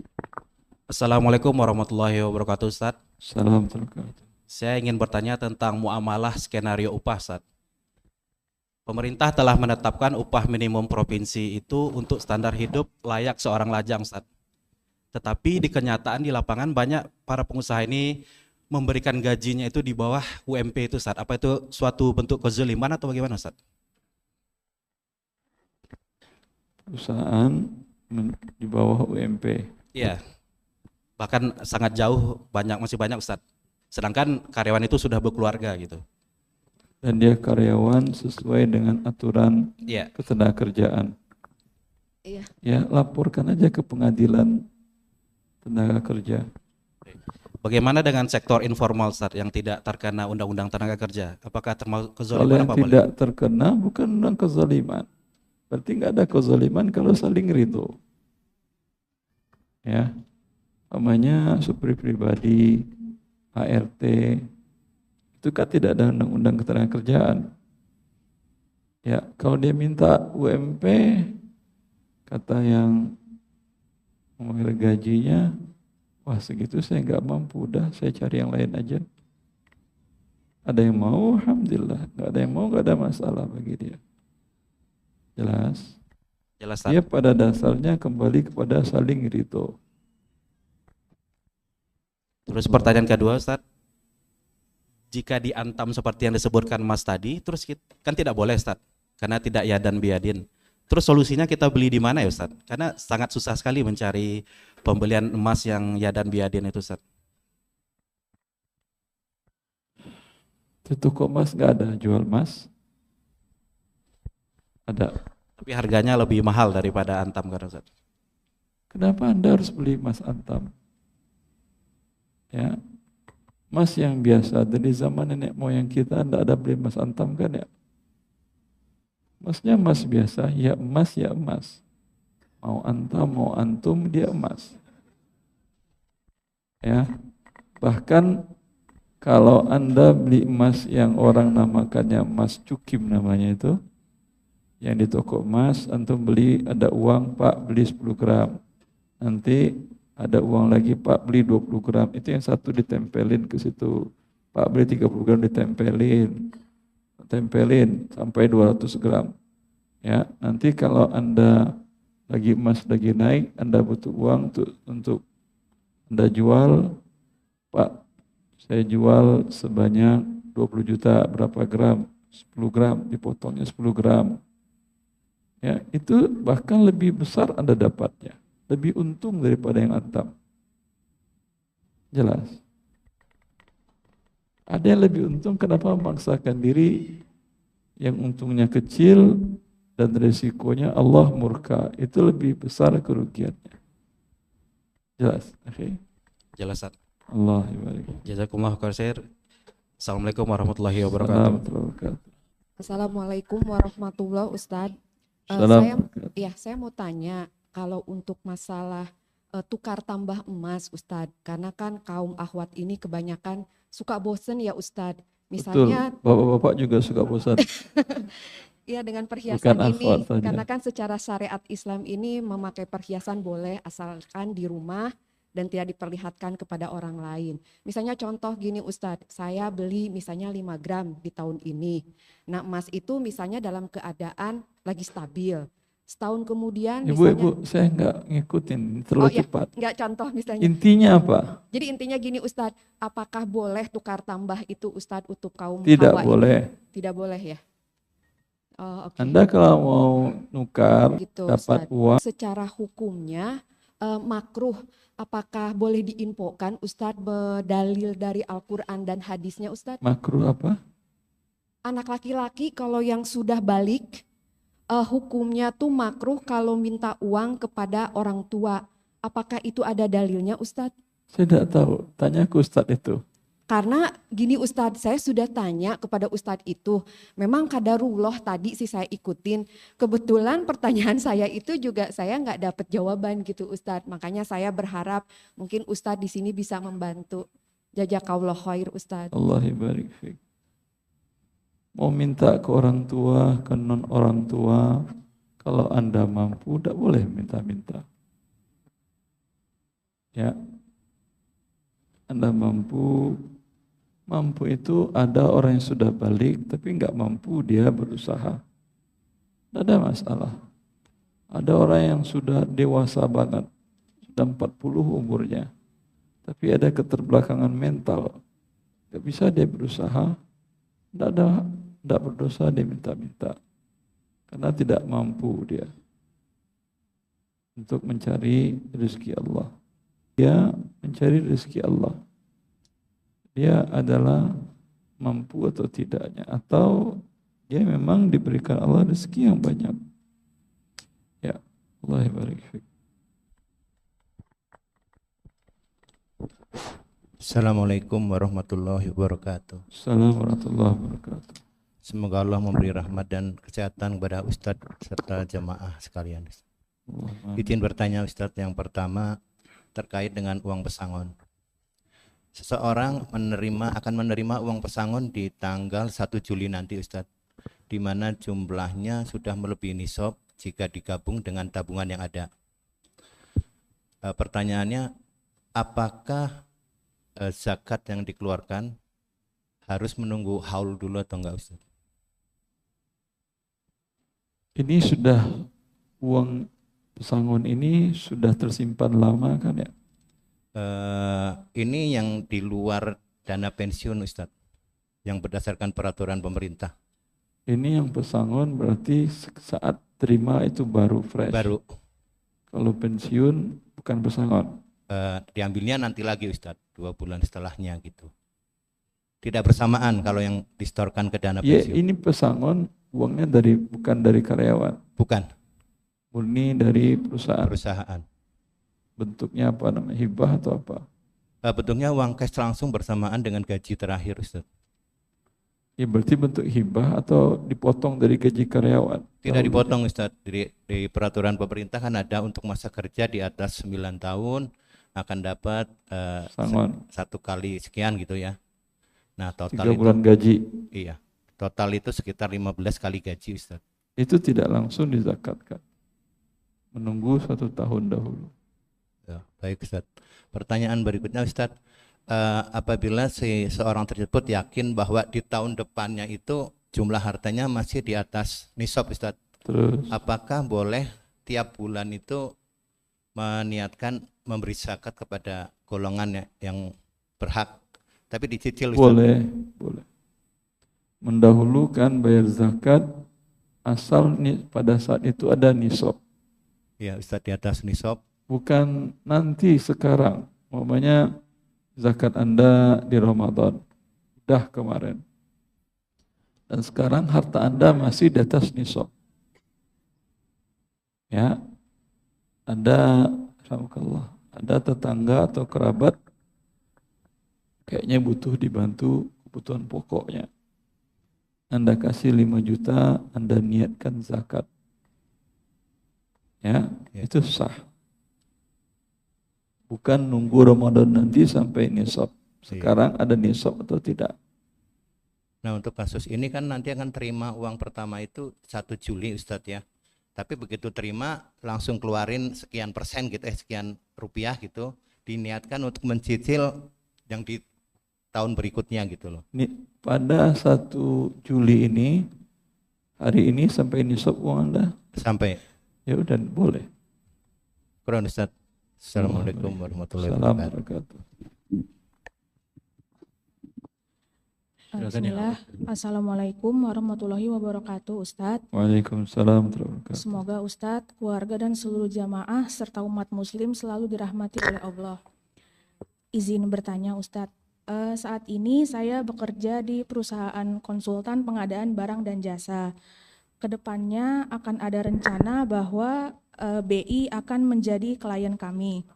Assalamualaikum warahmatullahi wabarakatuh Ustadz. Assalamualaikum. Saya ingin bertanya tentang muamalah skenario upah Ustadz. Pemerintah telah menetapkan upah minimum provinsi itu untuk standar hidup layak seorang lajang Ustadz. Tetapi di kenyataan di lapangan banyak para pengusaha ini memberikan gajinya itu di bawah UMP itu Ustadz. Apa itu suatu bentuk kezaliman atau bagaimana Ustadz? Perusahaan di bawah UMP. Iya. Bahkan sangat jauh, masih banyak Ustadz. Sedangkan karyawan itu sudah berkeluarga gitu. Dan dia karyawan sesuai dengan aturan ketenagakerjaan. Iya. Ya, laporkan aja ke pengadilan tenaga kerja. Bagaimana dengan sektor informal Ustadz yang tidak terkena undang-undang tenaga kerja? Apakah termasuk kezaliman? Kalau yang tidak terkena bukan undang kezaliman. Berarti nggak ada kezaliman kalau saling ridho. Ya, namanya supir pribadi, ART, itu kan tidak ada undang-undang ketenagakerjaan. Ya, kalau dia minta UMP, kata yang mengambil gajinya, wah segitu saya nggak mampu, udah saya cari yang lain aja. Ada yang mau, alhamdulillah. Nggak ada yang mau, nggak ada masalah bagi dia. Jelas? Jelas. Dia pada dasarnya kembali kepada saling ridho. Terus pertanyaan kedua Ustadz, jika diantam seperti yang disebutkan Mas tadi, terus kan tidak boleh Ustadz, karena tidak yadan biadin. Terus solusinya kita beli di mana ya Ustadz? Karena sangat susah sekali mencari pembelian emas yang yadan biadin itu Ustadz. Di toko emas nggak ada jual emas? Ada. Tapi harganya lebih mahal daripada antam kan Ustadz? Kenapa Anda harus beli emas antam? Ya, emas yang biasa dari zaman nenek moyang kita tidak ada beli emas antam kan ya? Emasnya emas biasa, ya emas ya emas. Mau antam mau antum dia emas. Ya, bahkan kalau Anda beli emas yang orang namakannya emas cukim namanya itu, yang di toko emas antum beli ada uang Pak beli 10 gram, nanti ada uang lagi Pak beli 20 gram, itu yang satu ditempelin ke situ. Pak beli 30 gram tempelin sampai 200 gram. Ya, nanti kalau Anda lagi emas lagi naik, Anda butuh uang untuk Anda jual, Pak saya jual sebanyak 20 juta, berapa gram? 10 gram, dipotongnya 10 gram. Ya, itu bahkan lebih besar Anda dapatnya. Lebih untung daripada yang antam. Jelas. Ada yang lebih untung, kenapa memaksakan diri yang untungnya kecil dan resikonya Allah murka, itu lebih besar kerugiannya. Jelas, oke? Jelas Ustaz. Allah ibarik. Jazakumullah khair. Assalamualaikum warahmatullahi wabarakatuh. Assalamualaikum warahmatullahi Ustadz. Salam. Saya mau tanya kalau untuk masalah tukar tambah emas Ustadz, karena kan kaum akhwat ini kebanyakan suka bosen ya Ustadz. Betul, Misalnya bapak-bapak juga suka bosan. ya dengan perhiasan Bukan ini, akhwat saja. karena kan secara syariat Islam ini memakai perhiasan boleh asalkan di rumah dan tidak diperlihatkan kepada orang lain. Misalnya contoh gini Ustadz, saya beli misalnya 5 gram di tahun ini. Nah emas itu misalnya dalam keadaan lagi stabil. Setahun kemudian Ibu, saya nggak ngikutin, terlalu cepat. Enggak, contoh misalnya. Intinya apa? Jadi intinya gini Ustadz, apakah boleh tukar tambah itu Ustadz untuk kaum Tidak hawa boleh. ini? Tidak boleh ya? Oh, oke. Anda kalau mau nukar, Gitu, dapat Ustadz. uang, Secara hukumnya makruh, apakah boleh diinfokan Ustadz berdalil dari Al-Quran dan hadisnya Ustadz? makruh apa? Anak laki-laki kalau yang sudah balik, hukumnya tuh makruh kalau minta uang kepada orang tua. Apakah itu ada dalilnya Ustadz? Saya tidak tahu, tanya ke Ustadz itu. Karena gini Ustadz, saya sudah tanya kepada Ustadz itu, memang kadarullah tadi sih saya ikutin. Kebetulan pertanyaan saya itu juga saya nggak dapat jawaban gitu Ustadz. Makanya saya berharap mungkin Ustadz di sini bisa membantu. Jazakallah khair Ustadz. Allah barik fiik. Mau minta ke orang tua, ke non orang tua, kalau Anda mampu, tidak boleh minta-minta. Ya, Anda mampu itu ada orang yang sudah balik, tapi nggak mampu dia berusaha. Tidak ada masalah. Ada orang yang sudah dewasa banget, sudah 40 umurnya, tapi ada keterbelakangan mental, nggak bisa dia berusaha, tidak berdosa dia minta-minta, karena tidak mampu dia untuk mencari rezeki Allah. Dia mencari rezeki Allah. Dia adalah mampu atau tidaknya, atau dia memang diberikan Allah rezeki yang banyak. Ya, Allah barik fiik. Assalamualaikum warahmatullahi wabarakatuh. Assalamualaikum warahmatullahi wabarakatuh. Semoga Allah memberi rahmat dan kesehatan kepada Ustadz serta jamaah sekalian. Izin bertanya Ustadz, yang pertama terkait dengan uang pesangon. Seseorang akan menerima uang pesangon di tanggal 1 Juli nanti Ustadz, di mana jumlahnya sudah melebihi nisab jika digabung dengan tabungan yang ada. Pertanyaannya, apakah zakat yang dikeluarkan harus menunggu haul dulu atau enggak Ustadz? Ini sudah uang pesangon ini sudah tersimpan lama kan ya? Ini yang di luar dana pensiun Ustadz, yang berdasarkan peraturan pemerintah. Ini yang pesangon berarti saat terima itu baru fresh. Baru. Kalau pensiun bukan pesangon. Diambilnya nanti lagi Ustadz, 2 bulan setelahnya gitu. Tidak bersamaan kalau yang distorkan ke dana pensiun. Ini pesangon uangnya bukan dari karyawan. Bukan. Murni dari perusahaan. Perusahaan. Bentuknya apa namanya? Hibah atau apa? Bentuknya uang cash langsung bersamaan dengan gaji terakhir Ustaz. Ya berarti bentuk hibah atau dipotong dari gaji karyawan? Tidak dipotong Ustaz. Di peraturan pemerintah kan ada untuk masa kerja di atas 9 tahun akan dapat 1 kali sekian gitu ya. Nah total 3 bulan gaji. Iya. Total itu sekitar 15 kali gaji Ustaz. Itu tidak langsung dizakatkan. Menunggu 1 tahun dahulu. Ya, baik Ustaz. Pertanyaan berikutnya Ustaz, apabila seorang tersebut yakin bahwa di tahun depannya itu jumlah hartanya masih di atas nisab Ustaz, terus apakah boleh tiap bulan itu meniatkan memberi zakat kepada golongan yang berhak, tapi dicicil Ustaz? Boleh. Mendahulukan bayar zakat asal pada saat itu ada nisab. Ya Ustaz, di atas nisab. Bukan nanti sekarang, umpamanya zakat Anda di Ramadan, udah kemarin. Dan sekarang harta Anda masih di atas nisab. Ya, ada tetangga atau kerabat kayaknya butuh dibantu kebutuhan pokoknya. Anda kasih 5 juta, Anda niatkan zakat. Ya, itu sah. Bukan nunggu Ramadan nanti sampai nisab. Sekarang ada nisab atau tidak. Nah, untuk kasus ini kan nanti akan terima uang pertama itu 1 Juli Ustadz ya. Tapi begitu terima langsung keluarin sekian persen gitu, sekian rupiah gitu, diniatkan untuk mencicil yang di tahun berikutnya gitu loh. Pada 1 Juli ini, hari ini sampai nisab uang Anda? Sampai. Ya udah boleh. Kurang Ustaz. Assalamualaikum warahmatullahi wabarakatuh. Bismillah. Assalamualaikum warahmatullahi wabarakatuh, Ustadz. Waalaikumsalam warahmatullahi wabarakatuh. Semoga Ustadz, keluarga dan seluruh jamaah serta umat muslim selalu dirahmati oleh Allah. Izin bertanya Ustadz, saat ini saya bekerja di perusahaan konsultan pengadaan barang dan jasa. Kedepannya akan ada rencana bahwa BI akan menjadi klien kami.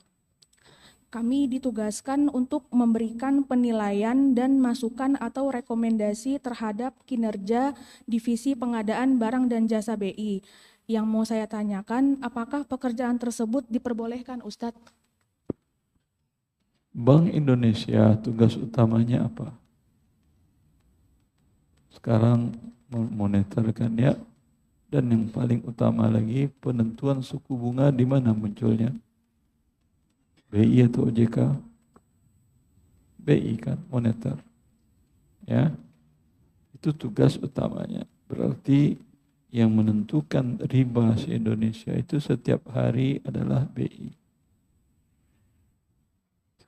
Kami ditugaskan untuk memberikan penilaian dan masukan atau rekomendasi terhadap kinerja divisi pengadaan barang dan jasa BI. Yang mau saya tanyakan, apakah pekerjaan tersebut diperbolehkan, Ustadz? Bank Indonesia tugas utamanya apa? Sekarang moneterkan ya. Dan yang paling utama lagi penentuan suku bunga di mana munculnya? BI atau OJK? BI kan, moneter. Ya. Itu tugas utamanya. Berarti yang menentukan riba di Indonesia itu setiap hari adalah BI.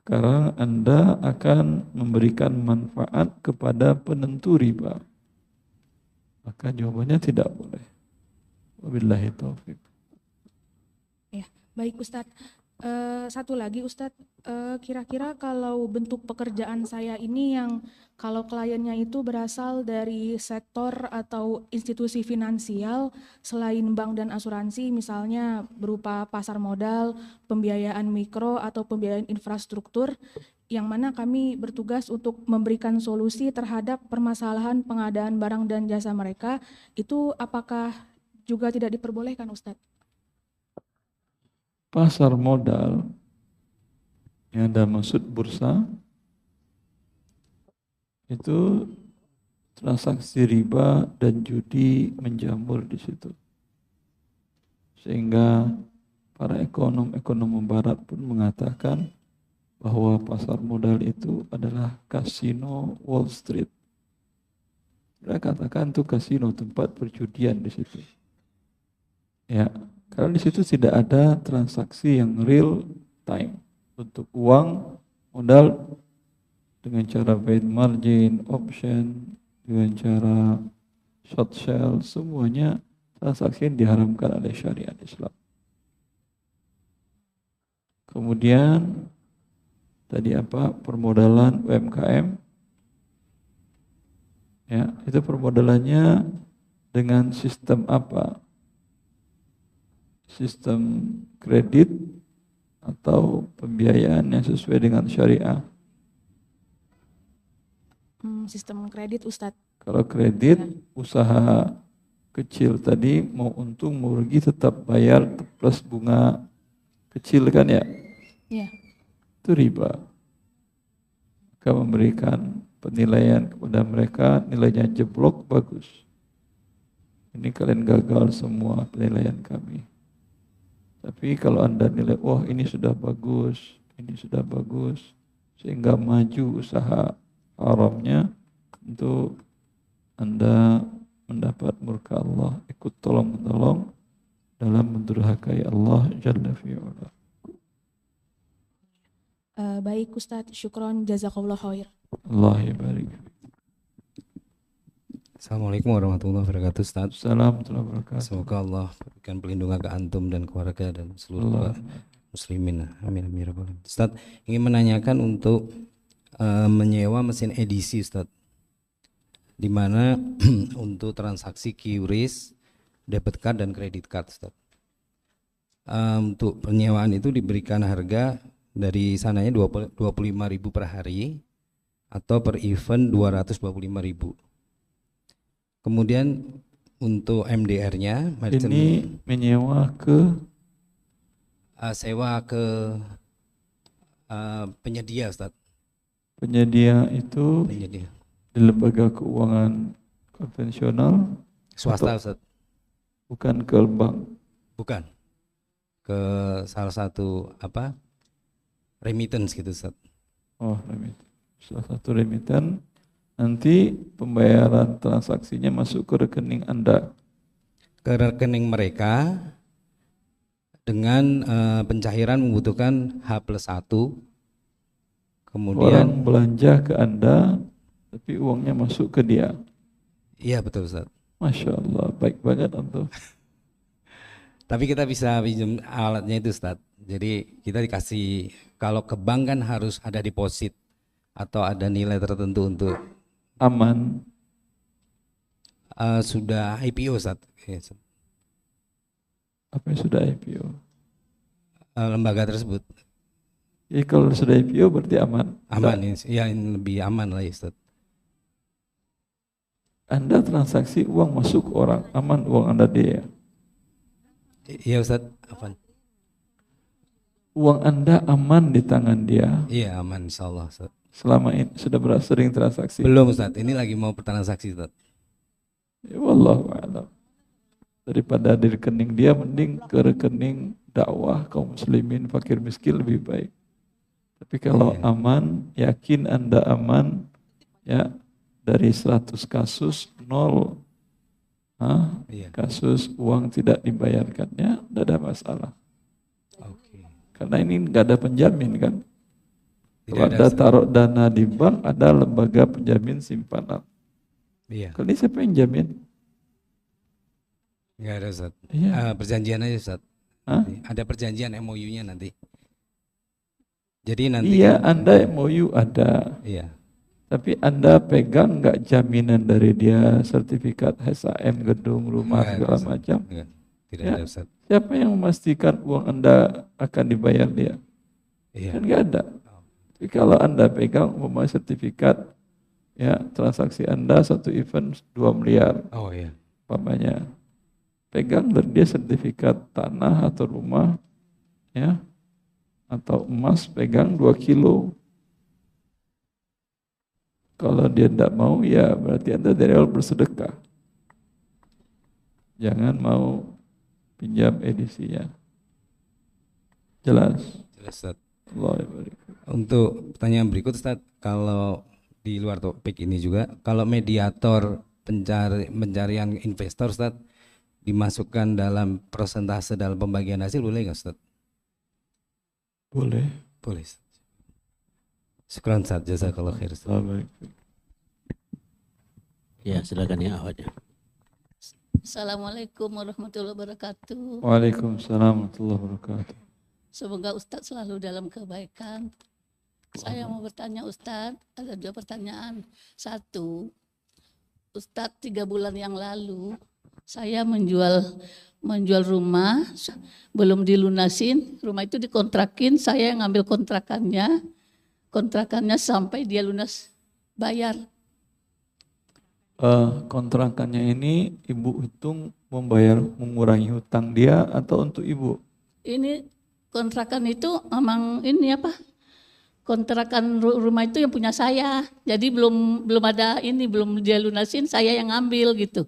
Sekarang Anda akan memberikan manfaat kepada penentu riba. Maka jawabannya tidak boleh. Wabillahi taufik. Ya, baik Ustadz. Satu lagi Ustadz, kira-kira kalau bentuk pekerjaan saya ini yang kalau kliennya itu berasal dari sektor atau institusi finansial selain bank dan asuransi, misalnya berupa pasar modal, pembiayaan mikro atau pembiayaan infrastruktur, yang mana kami bertugas untuk memberikan solusi terhadap permasalahan pengadaan barang dan jasa mereka, itu apakah juga tidak diperbolehkan Ustadz? Pasar modal yang ada maksud bursa itu transaksi riba dan judi menjamur di situ. Sehingga para ekonom barat pun mengatakan bahwa pasar modal itu adalah kasino Wall Street. Mereka katakan itu kasino, tempat perjudian di situ. Ya, karena di situ tidak ada transaksi yang real time untuk uang modal dengan cara paid margin, option, dengan cara short sell, semuanya transaksi yang diharamkan oleh syariat Islam. Kemudian tadi apa? Permodalan UMKM. Ya, itu permodalannya dengan sistem apa? Sistem kredit atau pembiayaan yang sesuai dengan syariah? Sistem kredit Ustadz. Kalau kredit, usaha kecil tadi mau untung mau rugi tetap bayar plus bunga kecil kan ya? Iya. Itu riba. Maka memberikan penilaian kepada mereka, nilainya jeblok bagus. Ini kalian gagal semua penilaian kami. Tapi kalau Anda nilai, wah ini sudah bagus, sehingga maju usaha haramnya, untuk Anda mendapat murka Allah, ikut tolong-menolong dalam mendurhakai Allah Jalla fi'ala. Baik Ustadz, syukron, jazakallah khair. Allah barik. Assalamualaikum warahmatullahi wabarakatuh Ustaz. Assalamualaikum warahmatullahi wabarakatuh. Semoga Allah berikan perlindungan ke antum dan keluarga dan seluruh muslimin. Amin amin ya rabbal alamin. Ustaz, ingin menanyakan untuk menyewa mesin edisi Ustaz. Di mana untuk transaksi QRIS, debit card dan kredit card Ustaz. Untuk penyewaan itu diberikan harga dari sananya 25.000 per hari atau per event 225.000. Kemudian untuk MDR-nya Ini menyewa ke sewa ke penyedia, Ustaz. penyedia itu Penyedia. di lembaga keuangan konvensional Swasta, atau Ustaz. bukan ke bank. Bukan. Ke salah satu remittance gitu, Ustaz. Oh, remittance. Salah satu remittance, nanti pembayaran transaksinya masuk ke rekening Anda. Ke rekening mereka dengan pencairan membutuhkan H+1. Kemudian Orang belanja ke Anda, tapi uangnya masuk ke dia. iya betul, Ustaz. Masya Allah, baik banget Antum. Tapi kita bisa pinjam alatnya itu, Ustaz. Jadi kita dikasih, kalau ke bank kan harus ada deposit atau ada nilai tertentu untuk aman. Sudah IPO, Ustaz. Apa yang sudah IPO? Lembaga tersebut. Jadi kalau sudah IPO berarti aman. Aman, ya lebih aman lah ya, Ustaz. Anda transaksi uang masuk ke orang, aman uang Anda dia. Iya, Ustaz. Apa? Uang Anda aman di tangan dia. Iya, aman insyaallah, Ustaz. Selama ini sudah sering transaksi? Belum, Ustaz. Ini lagi mau bertransaksi, Ustaz. Ya, wallahu a'lam. Daripada di rekening dia, mending ke rekening dakwah kaum muslimin fakir miskin lebih baik. Tapi kalau aman, yakin Anda aman, ya, dari 100 kasus 0 kasus uang tidak dibayarkannya, tidak ada masalah. Karena ini nggak ada penjamin kan. Kalau Anda taruh dana di bank, ada lembaga penjamin simpanan. Iya. Kalau ini siapa yang jamin? Enggak ada, Ustaz. Iya. Perjanjian aja, Ustaz. Ada perjanjian MOU-nya nanti. Jadi nanti iya, Anda MOU ada. Iya. Tapi Anda pegang nggak jaminan dari dia, sertifikat HSAM, gedung, rumah, segala macam? Tidak Ya, ada, Ustaz. siapa yang memastikan uang Anda akan dibayar dia? Iya. Kan nggak ada. Tapi kalau Anda pegang umpamanya sertifikat, ya, transaksi Anda satu event 2 miliar. Oh iya. Umpamanya. Pegang dari dia sertifikat tanah atau rumah, ya, atau emas, pegang 2 kilo. Kalau dia tidak mau, ya berarti Anda dari awal bersedekah. Jangan mau pinjam edisinya. Jelas? Jelas, Ustaz. Allah barik. Untuk pertanyaan berikut, Ustaz, kalau di luar topik ini juga, kalau mediator pencarian investor, Ustaz, dimasukkan dalam persentase dalam pembagian hasil, boleh nggak, Ustaz? Boleh. Boleh. Syukran, Ustaz. Jazakallah khair, Ustaz. Ya, silakan ya awalnya. Assalamualaikum warahmatullahi wabarakatuh. Waalaikumsalam warahmatullahi wabarakatuh. Semoga Ustadz selalu dalam kebaikan. Saya mau bertanya Ustadz, ada 2 pertanyaan. 1, Ustadz 3 bulan yang lalu saya menjual rumah, belum dilunasin, rumah itu dikontrakin, saya yang ngambil kontrakannya sampai dia lunas bayar. Kontrakannya ini ibu hitung mengurangi hutang dia atau untuk ibu? Ini kontrakan itu emang ini apa? Kontrakan rumah itu yang punya saya. Jadi belum ada ini, belum dia lunasin, saya yang ngambil gitu.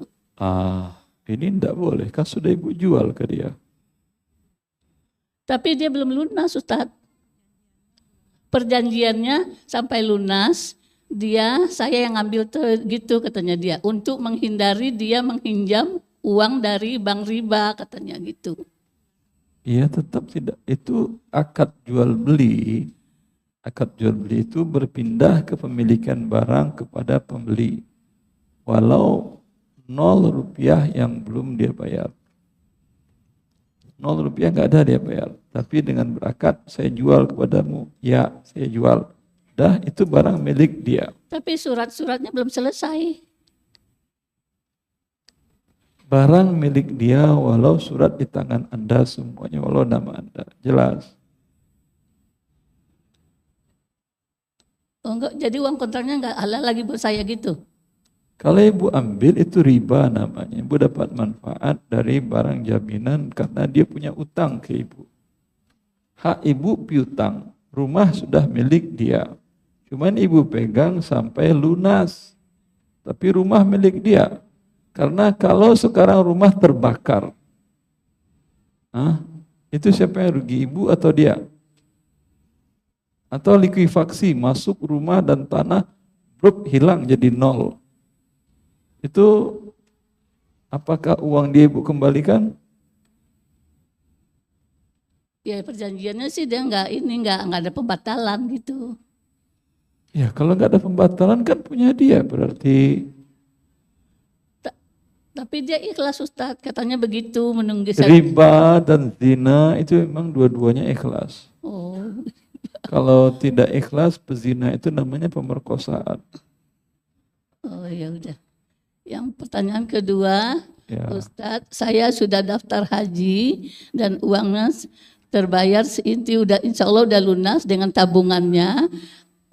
Ini enggak boleh, kan sudah ibu jual ke dia. Tapi dia belum lunas, Ustadz. Perjanjiannya sampai lunas, saya yang ngambil gitu katanya dia. Untuk menghindari dia menginjam uang dari bank riba katanya gitu. Iya, tetap tidak. Itu akad jual beli. Akad jual beli itu berpindah kepemilikan barang kepada pembeli. Walau 0 rupiah yang belum dia bayar. 0 rupiah nggak ada dia bayar. Tapi dengan berakad, saya jual kepadamu. Ya, saya jual. Dah, itu barang milik dia. Tapi surat-suratnya belum selesai. Barang milik dia walau surat di tangan Anda semuanya, walau nama Anda. Jelas. Oh enggak, jadi uang kontraknya enggak halal lagi buat saya gitu? Kalau ibu ambil itu riba namanya. Ibu dapat manfaat dari barang jaminan karena dia punya utang ke ibu. Hak ibu piutang, rumah sudah milik dia. Cuman ibu pegang sampai lunas. Tapi rumah milik dia. Karena kalau sekarang rumah terbakar, itu siapa yang rugi, ibu atau dia? Atau likuifaksi, masuk rumah dan tanah hilang jadi nol. Itu apakah uang dia ibu kembalikan? Ya perjanjiannya sih dia nggak ada pembatalan gitu. Ya kalau nggak ada pembatalan kan punya dia berarti. Tapi dia ikhlas Ustadz, katanya begitu menunggu. Riba dan zina itu memang dua-duanya ikhlas. Oh. Kalau tidak ikhlas, pezina itu namanya pemerkosaan. Oh ya udah. Yang pertanyaan kedua, ya. Ustadz, saya sudah daftar haji dan uangnya terbayar seinti udah insya Allah udah lunas dengan tabungannya.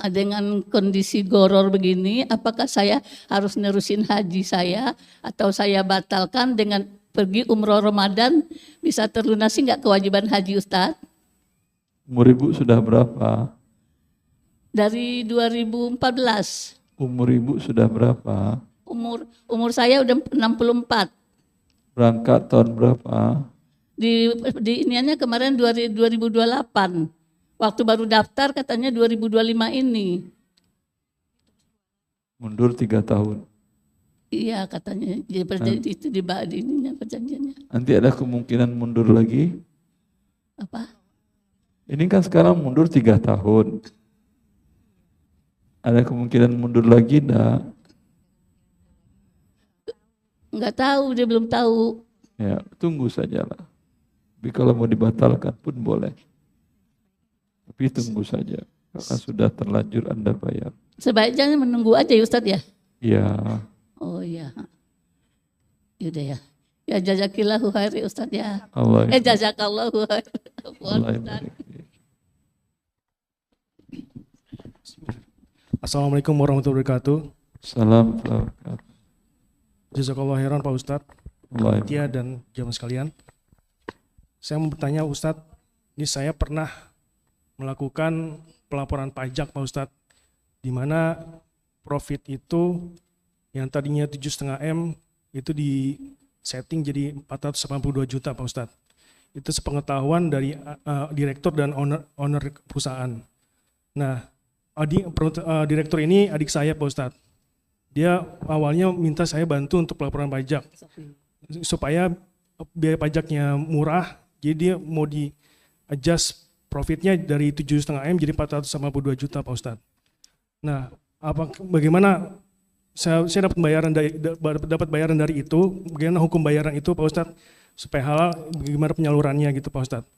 Dengan kondisi goror begini, apakah saya harus nerusin haji saya atau saya batalkan dengan pergi umroh Ramadan, bisa terlunasi nggak kewajiban haji Ustadz? Umur ibu sudah berapa? Dari 2014. Umur ibu sudah berapa? Umur saya udah 64. Berangkat tahun berapa? Di iniannya kemarin 2028. Waktu baru daftar katanya 2025 ini. Mundur 3 tahun. Iya katanya. Jadi itu di ininya perjanjiannya. Nanti ada kemungkinan mundur lagi? Apa? Ini kan sekarang mundur 3 tahun. Ada kemungkinan mundur lagi enggak? Enggak tahu, dia belum tahu. Ya, tunggu sajalah. Tapi kalau mau dibatalkan pun boleh. Tapi tunggu saja, karena sudah terlanjur Anda bayar. Sebaiknya menunggu aja ya Ustadz ya? Iya. Oh iya. Yaudah ya. Ya jazakillahu khair Ustadz ya. Allah jazakallahu khair. Assalamualaikum warahmatullahi wabarakatuh. Assalamualaikum. Jazakallahu khairan Pak Ustadz, Tia dan jamaah sekalian. Saya mau bertanya Ustadz, ini saya pernah melakukan pelaporan pajak Pak Ustadz, di mana profit itu yang tadinya 7,5 M itu di setting jadi 482 juta Pak Ustadz. Itu sepengetahuan dari direktur dan owner perusahaan. Nah, direktur ini adik saya Pak Ustadz. Dia awalnya minta saya bantu untuk pelaporan pajak supaya biaya pajaknya murah, jadi dia mau di adjust profitnya dari 7,5 M jadi 482 juta Pak Ustadz. Nah, bagaimana saya dapat bayaran dari itu, bagaimana hukum bayaran itu Pak Ustadz supaya halal, bagaimana penyalurannya gitu Pak Ustadz?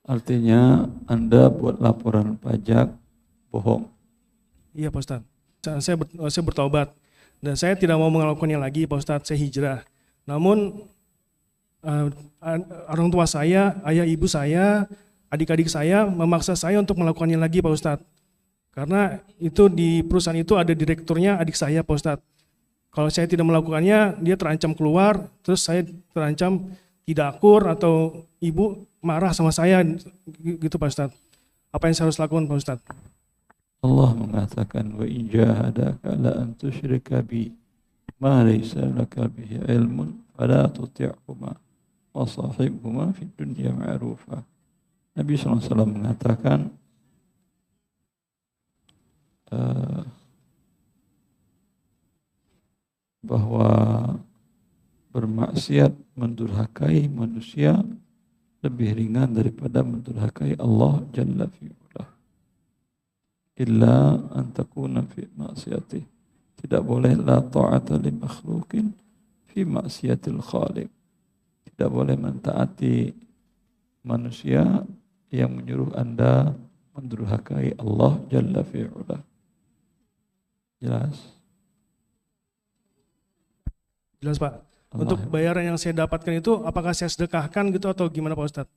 Artinya Anda buat laporan pajak bohong. Iya Pak Ustadz, saya bertaubat dan saya tidak mau melakukannya lagi Pak Ustadz, saya hijrah. Namun orang tua saya, ayah ibu saya, adik-adik saya memaksa saya untuk melakukannya lagi Pak Ustadz. Karena itu di perusahaan itu ada direkturnya adik saya Pak Ustadz. Kalau saya tidak melakukannya, dia terancam keluar, terus saya terancam tidak akur atau ibu marah sama saya gitu Pak Ustadz. Apa yang saya harus lakukan Pak Ustadz? Allah mengatakan wa in jahadaka la an tusyrika bi ma laysa laka bihi ilmun fala tuti'huma wa sahibhuma fid dunya ma'rufa. Nabi SAW mengatakan bahwa bermaksiat mendurhakai manusia lebih ringan daripada mendurhakai Allah Jalla fi'ula. Illa an takuna fi ma'siyatih. Tidak boleh la ta'ata li makhlukin fi ma'siyatil khaliq. Tidak boleh mentaati manusia yang menyuruh Anda mendurhakai Allah Jalla fi'ula. Jelas? Jelas Pak. Untuk bayaran yang saya dapatkan itu apakah saya sedekahkan gitu atau gimana Pak Ustadz?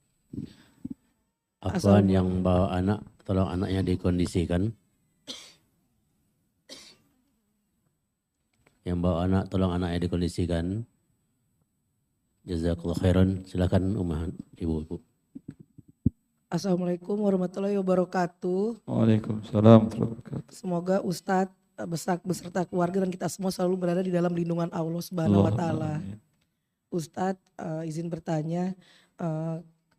Afwan yang bawa anak, tolong anaknya dikondisikan. Yang bawa anak, tolong anaknya dikondisikan. Jazakallah khairan. Silakan Ummah Ibu. Assalamualaikum warahmatullahi wabarakatuh. Waalaikumsalam warahmatullahi wabarakatuh. Semoga Ustadz beserta keluarga dan kita semua selalu berada di dalam lindungan Allah Subhanahu wa taala. Ustadz, izin bertanya,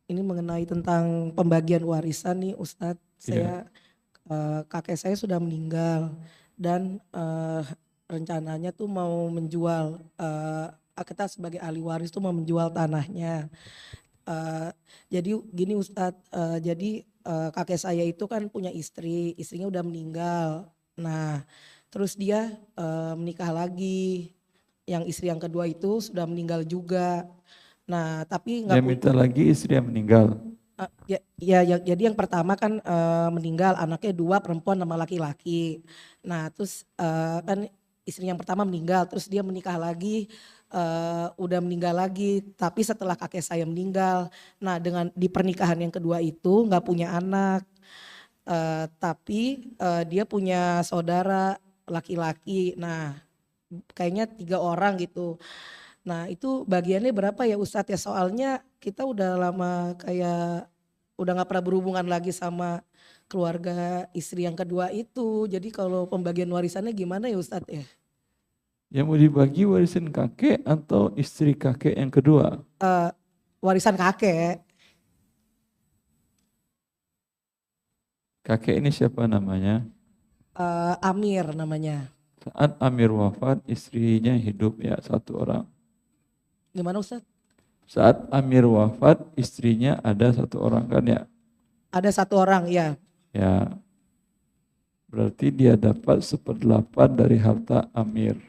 ini mengenai tentang pembagian warisan nih Ustadz. Saya kakek saya sudah meninggal dan rencananya tuh mau menjual, kita sebagai ahli waris tuh mau menjual tanahnya. Jadi gini Ustadz, jadi kakek saya itu kan punya istri, istrinya udah meninggal. Nah terus dia menikah lagi, yang istri yang kedua itu sudah meninggal juga. Nah tapi nggak minta lagi istri yang meninggal. Jadi yang pertama kan meninggal, anaknya 2 perempuan sama laki-laki. Nah terus kan istri yang pertama meninggal, terus dia menikah lagi, udah meninggal lagi, tapi setelah kakek saya meninggal. Nah di pernikahan yang kedua itu nggak punya anak, tapi dia punya saudara laki-laki. Nah kayaknya 3 orang gitu. Nah itu bagiannya berapa ya Ustadz ya, soalnya kita udah lama kayak udah gak pernah berhubungan lagi sama keluarga istri yang kedua itu. Jadi kalau pembagian warisannya gimana ya Ustadz ya? Yang mau dibagi warisan kakek atau istri kakek yang kedua? Warisan kakek. Kakek ini siapa namanya? Amir namanya. Saat Amir wafat, istrinya hidup ya 1 orang. Gimana Ustadz? Saat Amir wafat, istrinya ada 1 orang kan ya? Ada 1 orang ya. Ya, berarti dia dapat 1/8 dari harta Amir.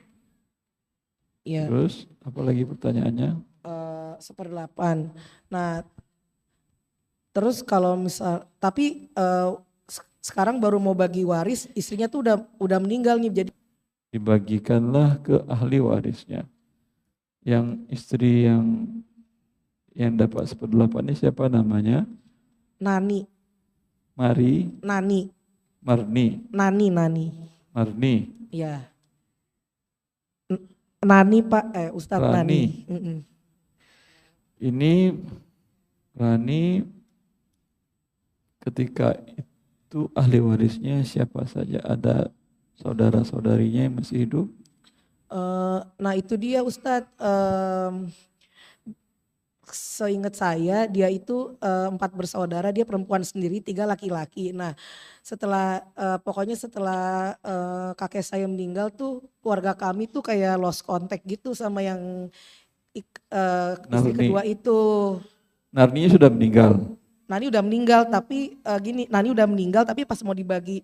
Ya. Terus, apa lagi pertanyaannya? 1/8. Nah, terus kalau misal, tapi sekarang baru mau bagi waris, istrinya tuh udah meninggal nih, jadi dibagikanlah ke ahli warisnya. Yang istri yang dapat 1/8 ini siapa namanya? Nani. Mari. Nani. Marni. Nani. Marni. Ya. Nani Pak, Ustadz Nani. Ini Rani ketika itu ahli warisnya siapa saja? Ada saudara-saudarinya yang masih hidup? Nah itu dia Ustadz, seingat saya dia itu 4 bersaudara, dia perempuan sendiri, 3 laki-laki. Nah setelah pokoknya setelah kakek saya meninggal tuh keluarga kami tuh kayak lost contact gitu sama yang istri kedua itu. Narninya sudah meninggal? Nani udah meninggal tapi Nani udah meninggal tapi pas mau dibagi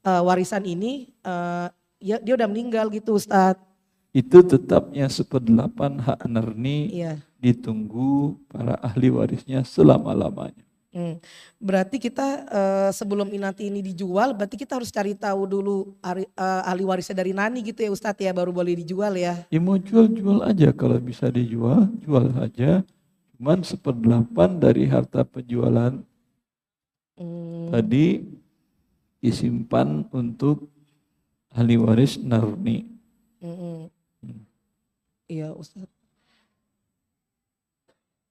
warisan ini dia udah meninggal gitu Ustadz. Itu tetapnya 1/8 hak Narni ditunggu para ahli warisnya selama-lamanya. Berarti kita sebelum nanti ini dijual, berarti kita harus cari tahu dulu ahli warisnya dari Nani gitu ya Ustadz ya, baru boleh dijual ya. Ya mau jual aja, kalau bisa dijual, jual aja. Cuman 1/8 dari harta penjualan tadi disimpan untuk ahli waris Narni. Iya Ustadz.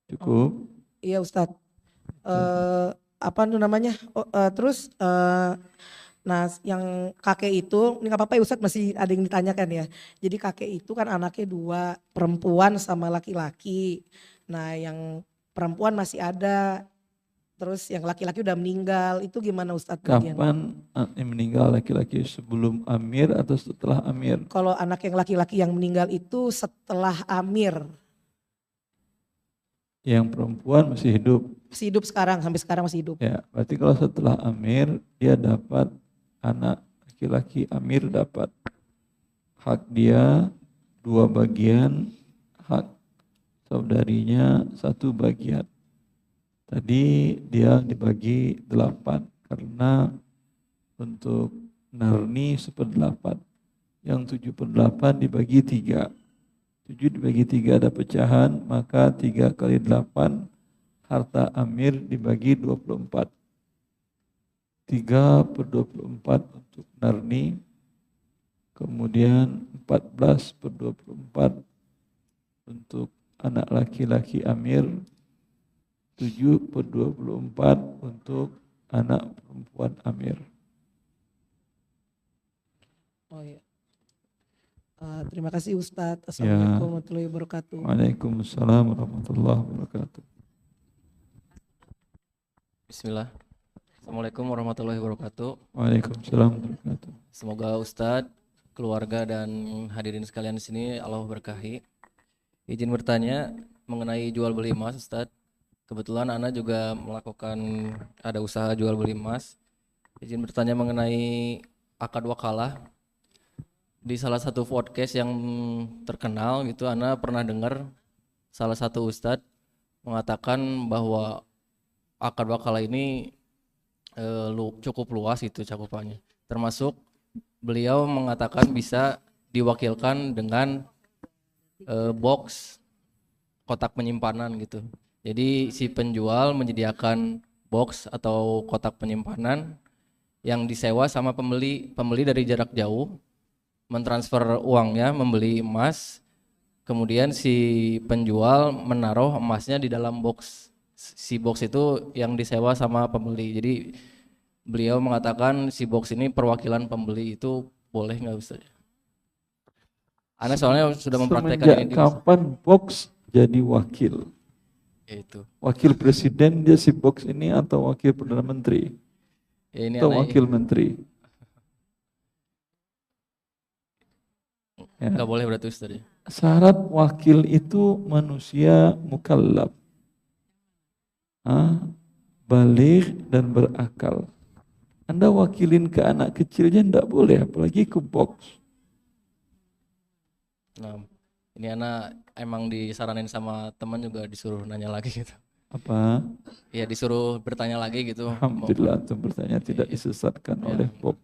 Cukup? Iya Ustadz. Apa tuh namanya? Terus nah yang kakek itu, ini gak apa-apa ya Ustadz, masih ada yang ditanyakan ya. Jadi kakek itu kan anaknya 2, perempuan sama laki-laki. Nah yang perempuan masih ada, terus yang laki-laki udah meninggal, itu gimana Ustadz? Kapan yang meninggal laki-laki, sebelum Amir atau setelah Amir? Kalau anak yang laki-laki yang meninggal itu setelah Amir. Yang perempuan masih hidup? Masih hidup sekarang, sampai sekarang masih hidup. Ya, berarti kalau setelah Amir, dia dapat anak laki-laki, Amir dapat hak dia 2 bagian, hak saudarinya 1 bagian. Tadi dia dibagi 8 karena untuk Narni 1/8. Yang 7/8 dibagi 3. 7 dibagi 3 ada pecahan, maka 3 kali 8 harta Amir dibagi 24. 3/24 untuk Narni Kemudian 14/24 untuk anak laki-laki Amir, 7/24 untuk anak perempuan Amir. Oh ya. Terima kasih Ustadz. Assalamualaikum warahmatullahi wabarakatuh. Waalaikumsalam warahmatullahi wabarakatuh. Bismillah. Assalamualaikum warahmatullahi wabarakatuh. Waalaikumsalam warahmatullahi wabarakatuh. Semoga Ustadz, keluarga dan hadirin sekalian di sini Allah berkahi. Izin bertanya mengenai jual beli emas, Ustadz. Kebetulan Ana juga melakukan ada usaha jual beli emas. Izin bertanya mengenai akad wakalah. Di salah satu podcast yang terkenal gitu, Ana pernah dengar salah satu ustadz mengatakan bahwa akad wakalah ini cukup luas itu cakupannya. Termasuk beliau mengatakan bisa diwakilkan dengan box kotak penyimpanan gitu. Jadi si penjual menyediakan box atau kotak penyimpanan yang disewa sama pembeli dari jarak jauh, mentransfer uangnya membeli emas, kemudian si penjual menaruh emasnya di dalam box. Si box itu yang disewa sama pembeli. Jadi beliau mengatakan si box ini perwakilan pembeli, itu boleh nggak Ustaz? Ana soalnya sudah mempraktekkan ini. Kapan box jadi wakil? Itu. Wakil presiden dia si box ini atau wakil perdana menteri? Ya, ini atau wakil menteri? Ya. Nggak boleh berarti Ustaz ya? Syarat wakil itu manusia mukallaf, baligh dan berakal. Anda wakilin ke anak kecilnya enggak boleh, apalagi ke box. Nah, ini anak emang disaranin sama teman juga disuruh nanya lagi gitu. Apa? Ya disuruh bertanya lagi gitu. Alhamdulillah itu bertanya tidak disesatkan oleh box.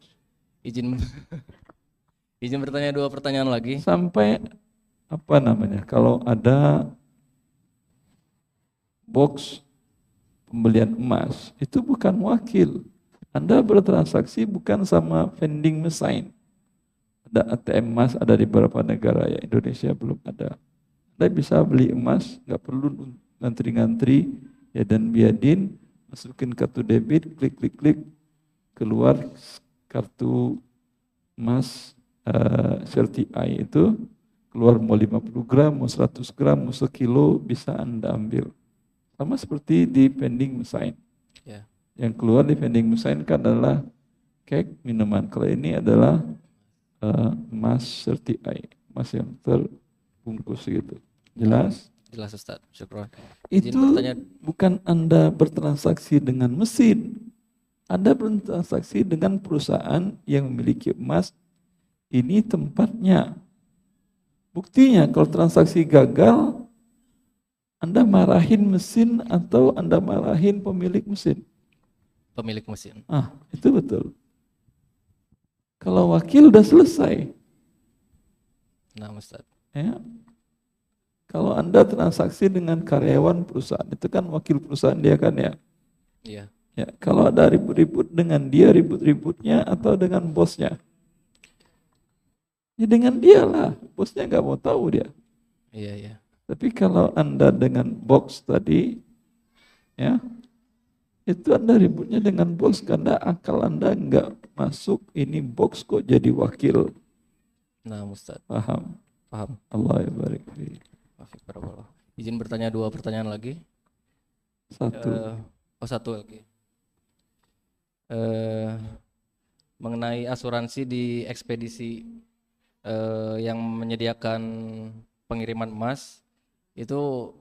Izin bertanya 2 pertanyaan lagi. Sampai apa namanya? Kalau ada box pembelian emas, itu bukan wakil. Anda bertransaksi bukan sama vending machine. Ada ATM emas ada di beberapa negara ya, Indonesia belum ada. Anda bisa beli emas, nggak perlu ngantri-ngantri ya, dan biadin, masukin kartu debit, klik, keluar kartu emas CRTI itu, keluar mau 50 gram, mau 100 gram, mau 1 kilo bisa Anda ambil. Sama seperti di vending machine. Ya. Yang keluar di vending machine kan adalah cake, minuman. Kalau ini adalah emas CRTI, emas yang terbungkus gitu. Jelas? Jelas Ustaz, syukron. Itu bukan Anda bertransaksi dengan mesin. Anda bertransaksi dengan perusahaan yang memiliki emas. Ini tempatnya. Buktinya kalau transaksi gagal, Anda marahin mesin atau Anda marahin pemilik mesin? Pemilik mesin. Itu betul. Kalau wakil udah selesai. Nah, Ustaz. Ya. Kalau Anda transaksi dengan karyawan perusahaan, itu kan wakil perusahaan dia kan ya? Iya. Ya, kalau ada ribut-ribut dengan dia, ribut-ributnya atau dengan bosnya? Ya dengan dia lah, bosnya nggak mau tahu dia. Iya. Tapi kalau Anda dengan box tadi, ya, itu Anda ributnya dengan box karena akal Anda nggak masuk, ini box kok jadi wakil. Nah, Ustaz. Paham? Paham. Allah barik fiik. Izin bertanya 2 pertanyaan lagi. 1. Satu lagi. Mengenai asuransi di ekspedisi yang menyediakan pengiriman emas, itu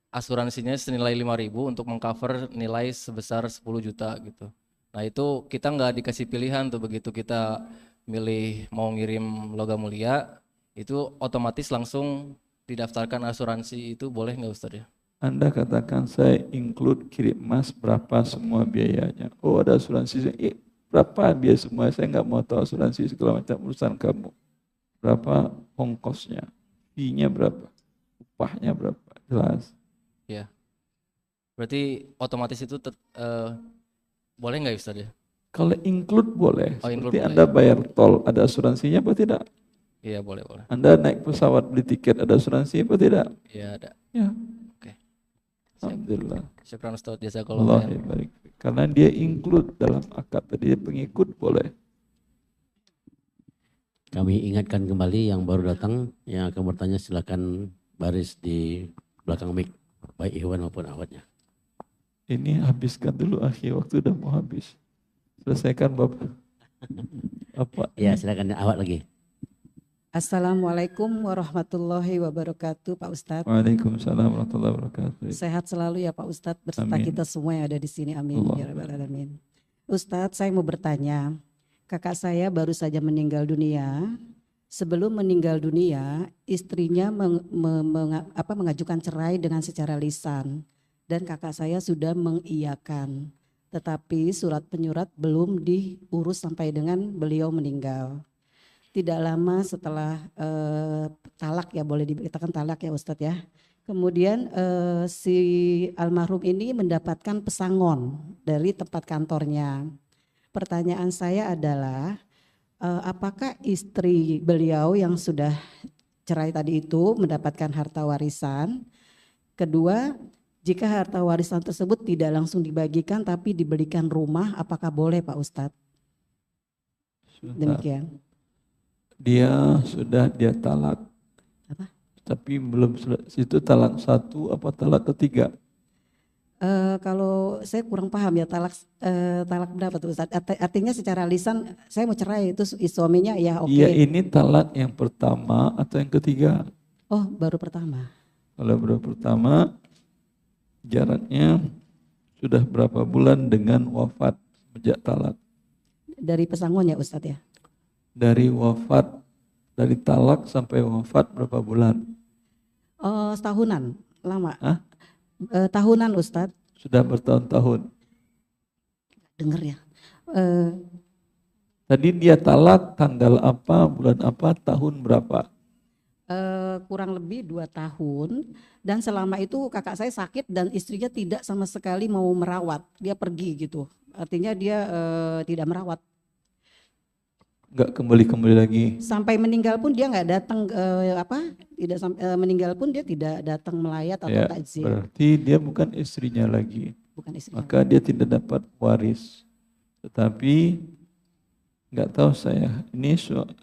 asuransinya senilai 5.000 untuk mengcover nilai sebesar 10 juta gitu. Nah itu kita nggak dikasih pilihan tuh, begitu kita milih mau ngirim logam mulia, itu otomatis langsung didaftarkan asuransi, itu boleh nggak Ustaz ya? Anda katakan saya include kirim emas berapa semua biayanya. Oh ada asuransi, berapa biaya semua, saya nggak mau tahu asuransi segala macam, urusan kamu. Berapa ongkosnya, fee-nya berapa, upahnya berapa, jelas. Ya. Berarti otomatis itu boleh nggak Ustaz ya? Kalau include boleh. Oh, include Seperti boleh. Anda bayar tol, ada asuransinya apa tidak? Iya, boleh, boleh. Anda naik pesawat beli tiket, ada asuransi apa tidak? Iya, ada. Ya. Oke. Alhamdulillah. Syukran Ustaz, jazakallahu Allah khairan. barik. Karena dia include dalam akad tadi, pengikut boleh. Kami ingatkan kembali yang baru datang, yang akan bertanya silakan baris di belakang mic, baik Ikhwan maupun akhwatnya. Ini habiskan dulu akhir waktu udah mau habis. Selesaikan Bapak. Apa? Ya, silakan akhwat lagi. Assalamualaikum warahmatullahi wabarakatuh Pak Ustadz. Waalaikumsalam warahmatullahi wabarakatuh. Sehat selalu ya Pak Ustadz beserta Amin. kita semua yang ada di sini. Amin. Allah. Ya Rabbal Alamin. Ustadz, saya mau bertanya. Kakak saya baru saja meninggal dunia. Sebelum meninggal dunia, istrinya mengajukan cerai dengan secara lisan. Dan kakak saya sudah mengiyakan. Tetapi surat penyurat belum diurus sampai dengan beliau meninggal. Tidak lama setelah talak, ya boleh dikatakan talak ya Ustadz ya. Kemudian si almarhum ini mendapatkan pesangon dari tempat kantornya. Pertanyaan saya adalah apakah istri beliau yang sudah cerai tadi itu mendapatkan harta warisan? Kedua, jika harta warisan tersebut tidak langsung dibagikan tapi dibelikan rumah, apakah boleh Pak Ustadz? Demikian. Dia talak. Apa? Tapi belum itu talak satu apa talak ketiga? Kalau saya kurang paham ya talak berapa tuh Ustaz? Artinya secara lisan saya mau cerai, itu suaminya ya oke. Iya, ini talak yang pertama atau yang ketiga? Oh, baru pertama. Kalau baru pertama, jaraknya sudah berapa bulan dengan wafat sejak talak? Dari pesangon ya Ustadz ya? Dari wafat, dari talak sampai wafat berapa bulan? Setahunan, lama. Hah? Tahunan Ustadz. Sudah bertahun-tahun. Dengar ya. Tadi dia talak tanggal apa, bulan apa, tahun berapa? Kurang lebih 2 tahun, dan selama itu kakak saya sakit dan istrinya tidak sama sekali mau merawat, dia pergi gitu. Artinya dia tidak merawat. Nggak kembali lagi. Sampai meninggal pun dia nggak datang meninggal pun dia tidak datang melayat atau Ya, takziah. berarti dia bukan istrinya lagi. Bukan istrinya. Maka dia tidak dapat waris. Tetapi nggak tahu saya, ini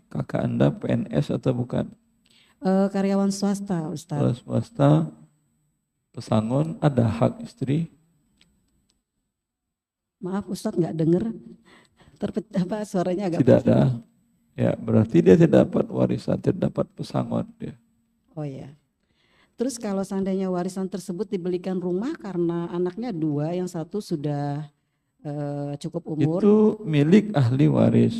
kakak Anda PNS atau bukan? Karyawan swasta Ustaz. Kalau swasta, pesangon ada hak istri. Maaf Ustaz nggak dengar. Suaranya agak Tidak ada. Ya, berarti dia tidak dapat warisan, tidak dapat pesangon dia. Oh ya. Terus kalau seandainya warisan tersebut dibelikan rumah karena anaknya 2, yang satu sudah cukup umur. Itu milik ahli waris.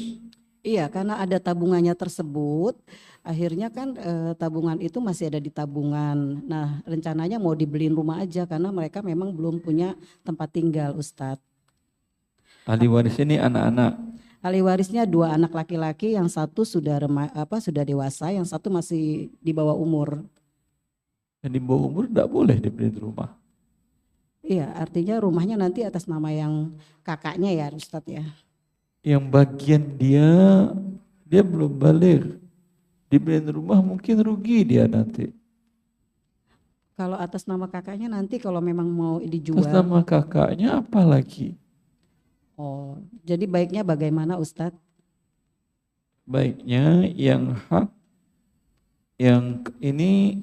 Iya, karena ada tabungannya tersebut. Akhirnya kan tabungan itu masih ada di tabungan. Nah, rencananya mau dibeliin rumah aja karena mereka memang belum punya tempat tinggal, Ustadz. Ahli waris ini anak-anak. Ahli warisnya 2 anak laki-laki, yang satu sudah sudah dewasa, yang satu masih di bawah umur. Yang di bawah umur tidak boleh dibeliin rumah. Iya, artinya rumahnya nanti atas nama yang kakaknya ya, Ustadz ya. Yang bagian dia belum balik. Dibeliin rumah mungkin rugi dia nanti. Kalau atas nama kakaknya nanti kalau memang mau dijual. Atas nama kakaknya apa lagi? Oh, jadi baiknya bagaimana Ustadz? Baiknya yang hak, yang ini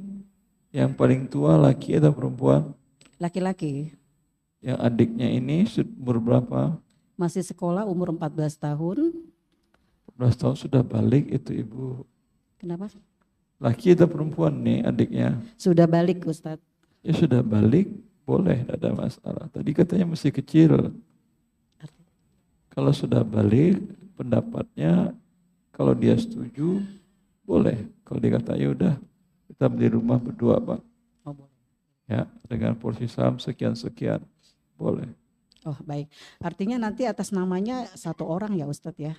yang paling tua laki atau perempuan? Laki-laki. Yang adiknya ini umur berapa? Masih sekolah, umur 14 tahun. 14 tahun sudah balik itu ibu. Kenapa? Laki atau perempuan nih adiknya? Sudah balik Ustadz. Ya sudah balik, boleh, tidak ada masalah. Tadi katanya masih kecil. Kalau sudah balik, pendapatnya kalau dia setuju, boleh. Kalau dia kata ya udah kita beli rumah berdua Pak. Oh, boleh. Ya, dengan porsi saham sekian-sekian, boleh. Oh baik, artinya nanti atas namanya 1 orang ya Ustadz ya?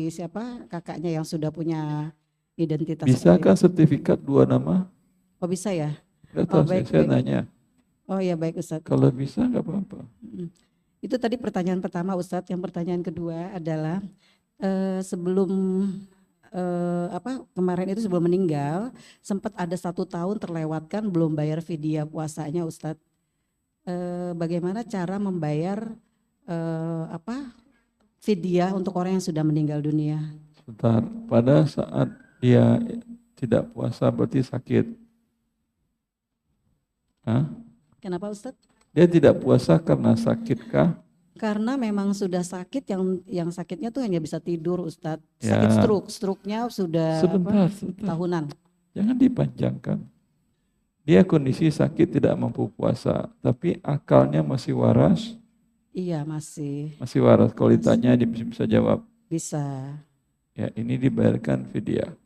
Siapa kakaknya yang sudah punya identitas? Bisa kan sertifikat 2 nama? Oh bisa ya? Nggak tahu, baik, saya baik. nanya. Oh ya baik Ustadz. Kalau bisa nggak apa-apa. Itu tadi pertanyaan pertama Ustadz. Yang pertanyaan kedua adalah sebelum kemarin itu sebelum meninggal sempat ada 1 tahun terlewatkan belum bayar fidyah puasanya Ustadz. Bagaimana cara membayar fidyah untuk orang yang sudah meninggal dunia? Sebentar, pada saat dia tidak puasa berarti sakit. Hah? Kenapa Ustadz? Dia tidak puasa karena sakitkah? Karena memang sudah sakit, yang sakitnya tuh hanya bisa tidur Ustadz. Ya. Sakit stroke-nya sudah Sebentar. tahunan. Jangan dipanjangkan. Dia kondisi sakit tidak mampu puasa, tapi akalnya masih waras. Iya masih. Masih waras. Kalau ditanya dia bisa jawab. Bisa. Ya, ini dibayarkan fidyah.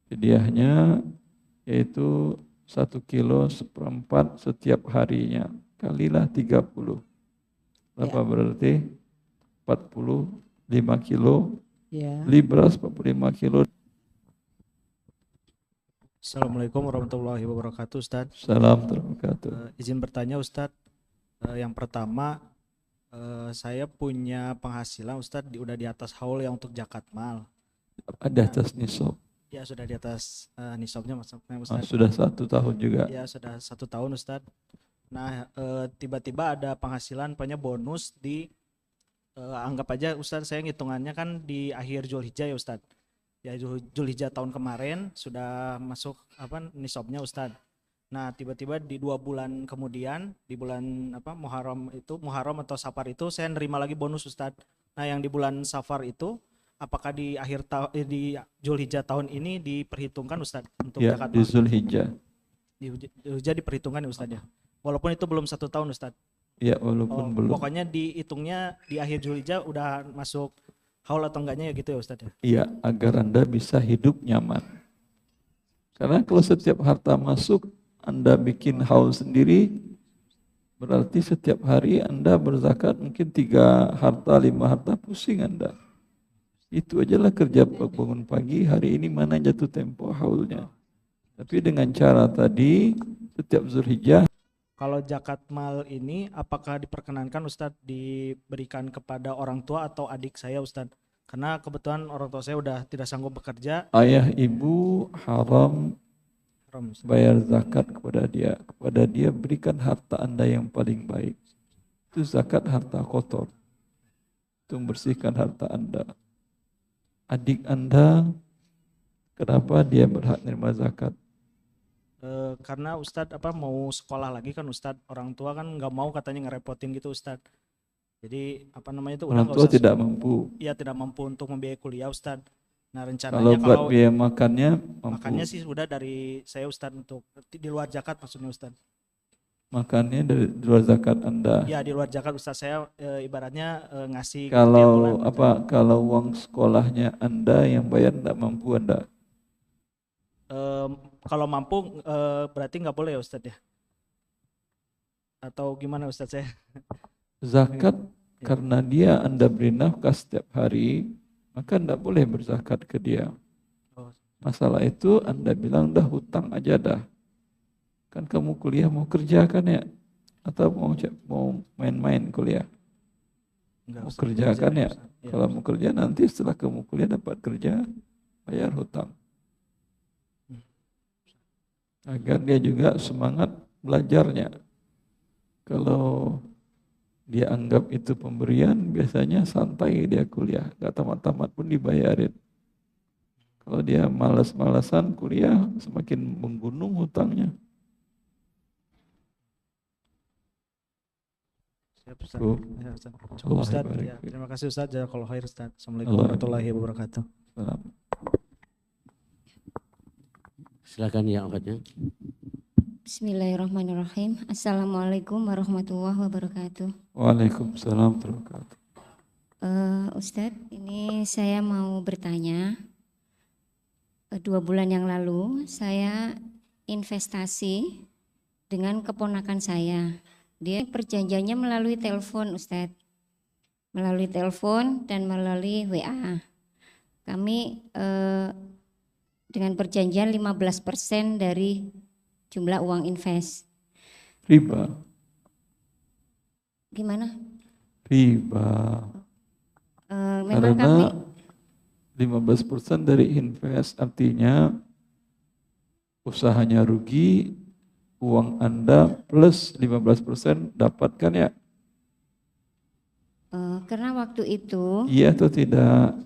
Fidyahnya yaitu 1,4 kilo setiap harinya. Kalilah 30. Berapa berarti? 45 kilo. Ya. Beli beras 45 kilo. Assalamualaikum warahmatullahi wabarakatuh Ustadz. Salam warahmatullahi wabarakatuh. Izin bertanya Ustadz, yang pertama saya punya penghasilan Ustadz udah di atas haul yang untuk zakat mal. Ada atas nisab. Ya sudah di atas nisabnya maksudnya Ustadz. Sudah 1 tahun juga. Ya sudah 1 tahun Ustadz. Nah tiba-tiba ada penghasilan punya bonus di anggap aja Ustadz saya ngitungannya kan di akhir Zulhijjah ya Ustadz. Ya Zulhijjah tahun kemarin sudah masuk nisabnya Ustadz. Nah tiba-tiba di 2 bulan kemudian di bulan Muharram atau Safar itu saya nerima lagi bonus Ustadz. Nah yang di bulan Safar itu apakah di akhir di Zulhijjah tahun ini diperhitungkan Ustadz untuk Ya, zakat di mal? Zulhijjah. Di Zulhijjah diperhitungkan ya Ustadz ya. Walaupun itu belum 1 tahun Ustadz. Ya, walaupun belum. Pokoknya dihitungnya di akhir Zulhijjah udah masuk haul atau enggaknya ya gitu ya Ustadz ya. Iya, agar Anda bisa hidup nyaman. Karena kalau setiap harta masuk Anda bikin haul sendiri, berarti setiap hari Anda berzakat mungkin 3 harta, 5 harta, pusing Anda. Itu ajalah kerja bangun pagi, hari ini mana jatuh tempo haulnya. Tapi dengan cara tadi, setiap Zulhijjah. Kalau zakat mal ini apakah diperkenankan Ustadz diberikan kepada orang tua atau adik saya Ustadz? Karena kebetulan orang tua saya udah tidak sanggup bekerja. Ayah ibu haram bayar zakat kepada dia. Kepada dia berikan harta Anda yang paling baik. Itu zakat harta kotor. Itu membersihkan harta Anda. Adik Anda, kenapa dia berhak menerima zakat? Karena Ustadz mau sekolah lagi kan Ustadz, orang tua kan nggak mau katanya ngerepotin gitu Ustadz. Jadi Orang tua tidak mampu. Iya tidak mampu untuk membiayai kuliah Ustadz. Nah Kalau rencananya buat biaya makannya mampu. makannya sih sudah dari saya Ustadz untuk di luar zakat maksudnya Ustadz. Makannya dari luar zakat Anda. Ya di luar zakat Ustadz saya ibaratnya ngasih tiap Kalau bulan. kalau uang sekolahnya Anda yang bayar tidak mampu Anda. Kalau mampu berarti nggak boleh ya Ustadz ya? Atau gimana Ustadz saya? Zakat karena dia Anda beri nafkah setiap hari, maka tidak boleh berzakat ke dia. Masalah itu Anda bilang dah hutang aja dah. Kan kamu kuliah mau kerja kan ya? Atau mau main-main kuliah? Mau kerja kan ya? Kalau mau kerja nanti setelah kamu kuliah dapat kerja, bayar hutang. Agar dia juga semangat belajarnya. Kalau dia anggap itu pemberian, biasanya santai dia kuliah. Gak tamat-tamat pun dibayarin. Kalau dia malas-malasan kuliah, semakin menggunung hutangnya. Siap Ustadz. Ya, Ustadz. Cukup Ustadz. Ya, terima kasih Ustadz. Jazakallahu khair Ustadz. Assalamualaikum warahmatullahi wabarakatuh. Silakan yang angkatnya. Bismillahirrahmanirrahim. Assalamualaikum warahmatullahi wabarakatuh. Waalaikumsalam warahmatullahi wabarakatuh. Ustadz, ini saya mau bertanya. 2 bulan yang lalu saya investasi dengan keponakan saya. Dia perjanjiannya melalui telepon Ustadz. Melalui telepon dan melalui WA. Kami dengan perjanjian 15% dari jumlah uang invest. Riba. Gimana? Riba. Memang Karena kami 15% dari invest artinya usahanya rugi, uang Anda plus 15% dapatkan ya? karena waktu itu Iya atau tidak?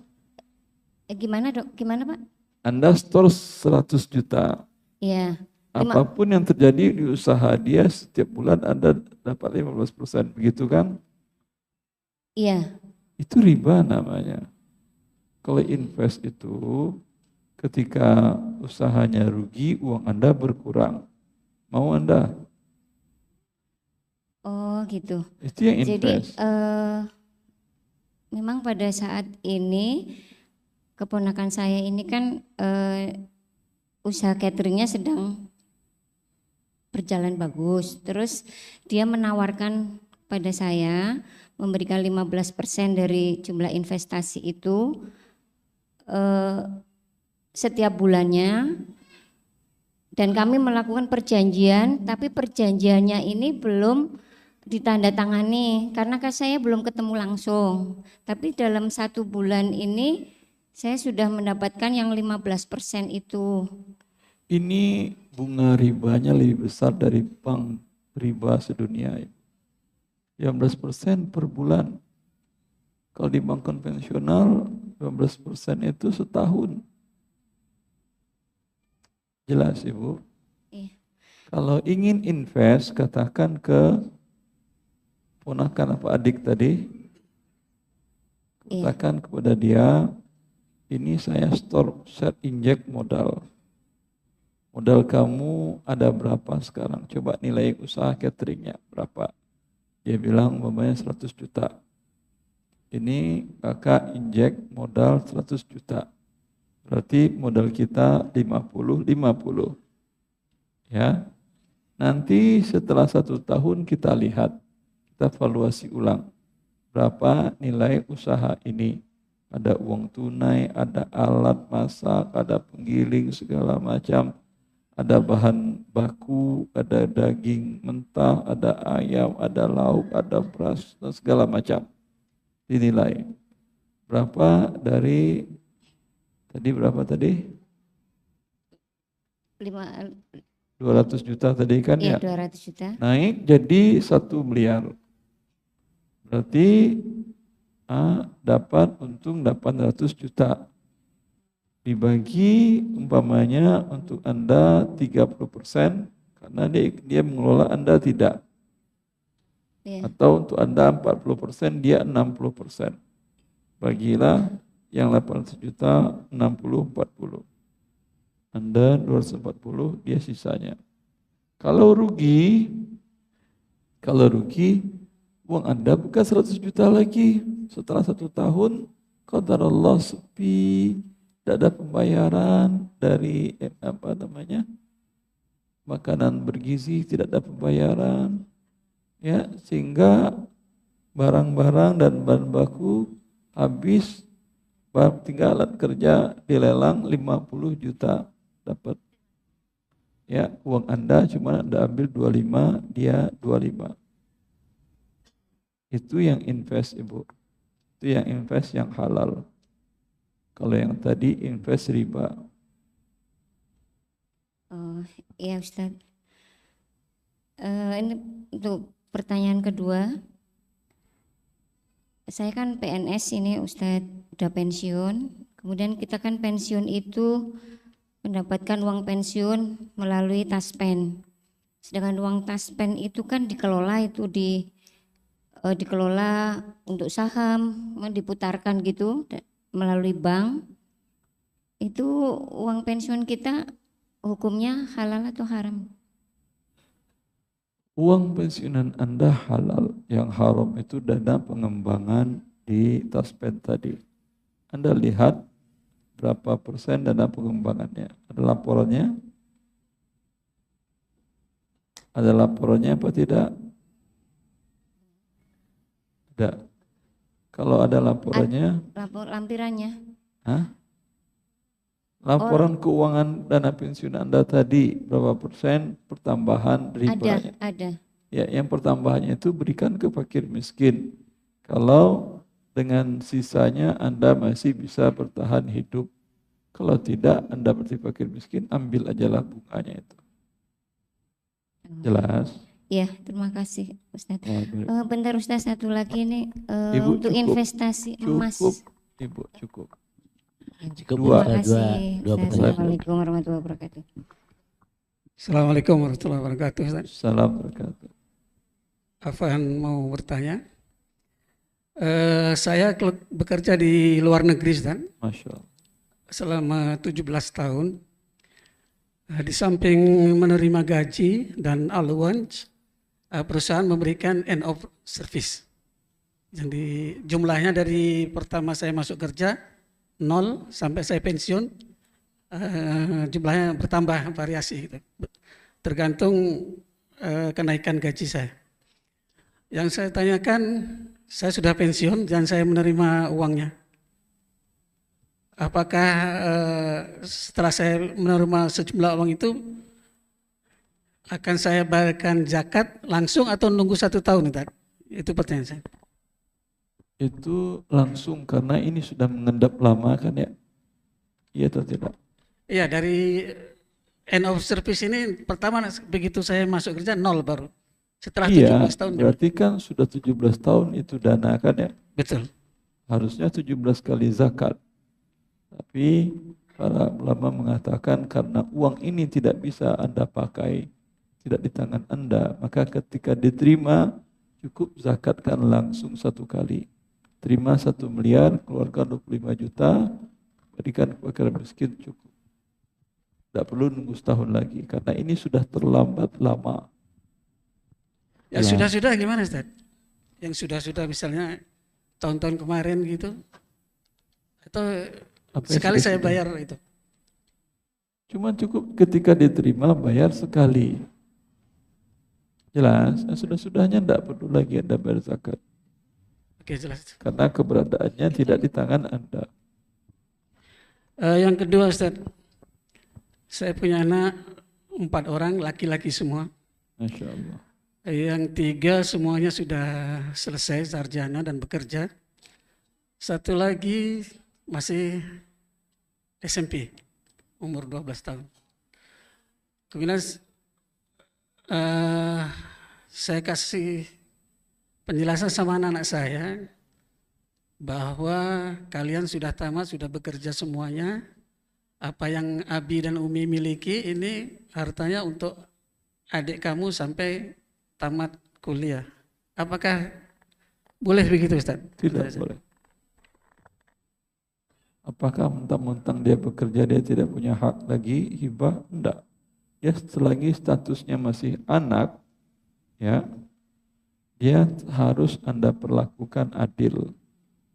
gimana dok? Gimana Pak? Anda store 100 juta. Iya. Apapun yang terjadi di usaha dia setiap bulan Anda dapat 15%, begitu kan? Iya. Itu riba namanya. Kalau invest itu ketika usahanya rugi, uang Anda berkurang. Mau Anda? Oh gitu. Itu yang invest. Jadi memang pada saat ini keponakan saya ini kan usaha cateringnya sedang berjalan bagus. Terus dia menawarkan pada saya memberikan 15% dari jumlah investasi itu setiap bulannya, dan kami melakukan perjanjian, tapi perjanjiannya ini belum ditandatangani karena saya belum ketemu langsung. Tapi dalam 1 bulan ini saya sudah mendapatkan yang 15% itu. Ini bunga ribanya lebih besar dari bank riba sedunia. 15% per bulan. Kalau di bank konvensional 15% itu setahun. Jelas Ibu? Iya. Kalau ingin invest, katakan ke ponakan apa adik tadi, katakan kepada dia, ini saya store, saya injek modal. Modal kamu ada berapa sekarang? Coba nilai usaha cateringnya berapa? Dia bilang umpamanya 100 juta. Ini kakak injek modal 100 juta. Berarti modal kita 50. Ya. Nanti setelah 1 tahun kita lihat, kita evaluasi ulang. Berapa nilai usaha ini? Ada uang tunai, ada alat masak, ada penggiling segala macam. Ada bahan baku, ada daging mentah, ada ayam, ada lauk, ada beras, dan segala macam. Dinilai. Berapa dari, tadi berapa tadi? 200 juta tadi kan ya? 200 juta. Naik jadi 1 miliar. Berarti dapat untung 800 juta. Dibagi umpamanya untuk Anda 30% karena dia mengelola, Anda tidak. Atau untuk Anda 40%, dia 60%. Bagilah yang 800 juta 60-40. Anda 240, dia sisanya. Kalau rugi, uang Anda bukan 100 juta lagi. Setelah 1 tahun, qadarullah sepi, tidak ada pembayaran dari makanan bergizi, tidak ada pembayaran, ya, sehingga barang-barang dan bahan baku habis, tinggal alat kerja dilelang 50 juta dapat. Ya, uang Anda cuma Anda ambil 25, dia 25. Itu yang invest Ibu. Itu yang invest yang halal. Kalau yang tadi invest riba. Oh iya Ustadz. Ini untuk pertanyaan kedua. Saya kan PNS ini Ustadz, udah pensiun. Kemudian kita kan pensiun itu mendapatkan uang pensiun melalui taspen. Sedangkan uang taspen itu kan dikelola dikelola untuk saham, diputarkan gitu melalui bank. Itu uang pensiun kita hukumnya halal atau haram? Uang pensiunan Anda halal, yang haram itu dana pengembangan di taspen tadi. Anda lihat berapa persen dana pengembangannya. Ada laporannya? Ada laporannya apa tidak? Tidak. Kalau ada laporannya? Lampirannya. Hah? Laporan keuangan dana pensiun Anda tadi, berapa persen pertambahan ribanya? Ada. Ya, yang pertambahannya itu berikan ke fakir miskin. Kalau dengan sisanya Anda masih bisa bertahan hidup. Kalau tidak, Anda berarti fakir miskin, ambil ajalah bunganya itu. Jelas? Iya, terima kasih Ustadz. Wah, Bentar Ustadz, satu lagi nih Ibu untuk cukup, investasi emas. Cukup, Ibu cukup. Cukup, Terima Ustadz, kasih. dua pertanyaan. Assalamualaikum warahmatullahi wabarakatuh. Assalamualaikum warahmatullahi wabarakatuh. Assalamualaikum warahmatullahi wabarakatuh. Afwan mau bertanya. Saya bekerja di luar negeri, Ustaz. Masya Allah. Selama 17 tahun. Di samping menerima gaji dan allowance, perusahaan memberikan end of service. Jadi jumlahnya dari pertama saya masuk kerja 0 sampai saya pensiun, jumlahnya bertambah variasi gitu. Tergantung kenaikan gaji saya. Yang saya tanyakan, saya sudah pensiun dan saya menerima uangnya. Apakah setelah saya menerima sejumlah uang itu akan saya bayarkan zakat langsung atau nunggu 1 tahun? Itu pertanyaan saya. Itu langsung karena ini sudah mengendap lama kan ya? Iya atau tidak? Iya, dari end of service ini pertama begitu saya masuk kerja 0 baru. Setelah 17 tahun. Berarti kan sudah 17 tahun itu dana kan ya? Betul. Harusnya 17 kali zakat. Tapi para ulama mengatakan karena uang ini tidak bisa Anda pakai, tidak di tangan Anda, maka ketika diterima cukup zakatkan langsung 1 kali. Terima 1 miliar, keluarkan 25 juta, berikan kepada miskin cukup. Tidak perlu nunggu setahun lagi, karena ini sudah terlambat lama. Yang sudah-sudah gimana Ustaz? Yang sudah-sudah misalnya tahun-tahun kemarin gitu? Atau sekali saya bayar itu? Cuma cukup ketika diterima bayar sekali. Jelas, sudah-sudahnya tidak perlu lagi Anda bayar zakat. Oke, jelas. Karena keberadaannya tidak di tangan Anda. Yang kedua Ustaz, saya punya anak 4 orang, laki-laki semua. Masya Allah. Yang 3 semuanya sudah selesai sarjana dan bekerja. 1 lagi masih SMP, umur 12 tahun. Kemudian saya kasih penjelasan sama anak-anak saya bahwa kalian sudah tamat, sudah bekerja semuanya. Apa yang Abi dan Umi miliki ini hartanya untuk adik kamu sampai tamat kuliah. Apakah boleh begitu Ustaz? Tidak boleh. Apakah mentang-mentang dia bekerja dia tidak punya hak lagi hibah? Tidak. Ya selagi statusnya masih anak, ya dia harus Anda perlakukan adil.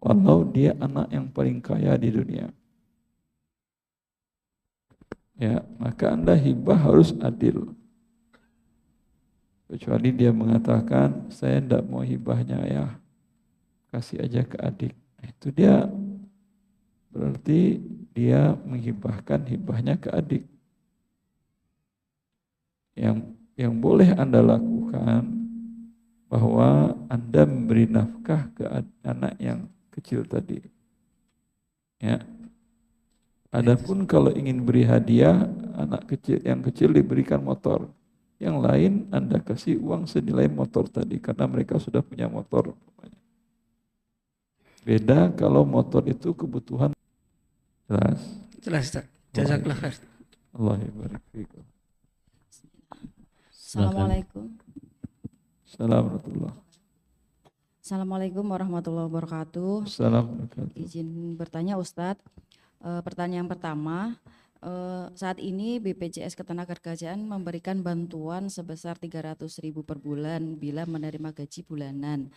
Walau dia anak yang paling kaya di dunia. Ya, maka Anda hibah harus adil. Kecuali dia mengatakan, saya tidak mau hibahnya ya, kasih aja ke adik. Itu dia berarti dia menghibahkan hibahnya ke adik. Yang boleh Anda lakukan bahwa Anda memberi nafkah ke anak yang kecil tadi. Ya. Adapun kalau ingin beri hadiah, anak kecil yang kecil diberikan motor. Yang lain Anda kasih uang senilai motor tadi karena mereka sudah punya motor. Beda kalau motor itu kebutuhan. Jelas? Jelas Ustaz. Jazakallah khair. Allah barik fikum. Assalamualaikum. Assalamualaikum. Assalamualaikum warahmatullahi wabarakatuh. Assalamualaikum. Izin bertanya Ustadz. Pertanyaan pertama, saat ini BPJS Ketenagakerjaan memberikan bantuan sebesar 300.000 per bulan bila menerima gaji bulanan.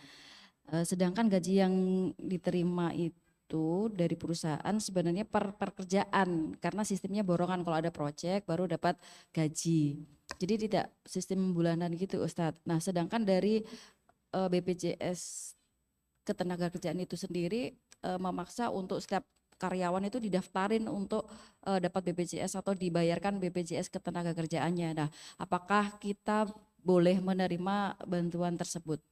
Sedangkan gaji yang diterima itu dari perusahaan sebenarnya per pekerjaan karena sistemnya borongan, kalau ada proyek baru dapat gaji. Jadi tidak sistem bulanan gitu Ustadz. Nah sedangkan dari BPJS Ketenagakerjaan itu sendiri memaksa untuk setiap karyawan itu didaftarin untuk dapat BPJS atau dibayarkan BPJS Ketenagakerjaannya. Nah apakah kita boleh menerima bantuan tersebut?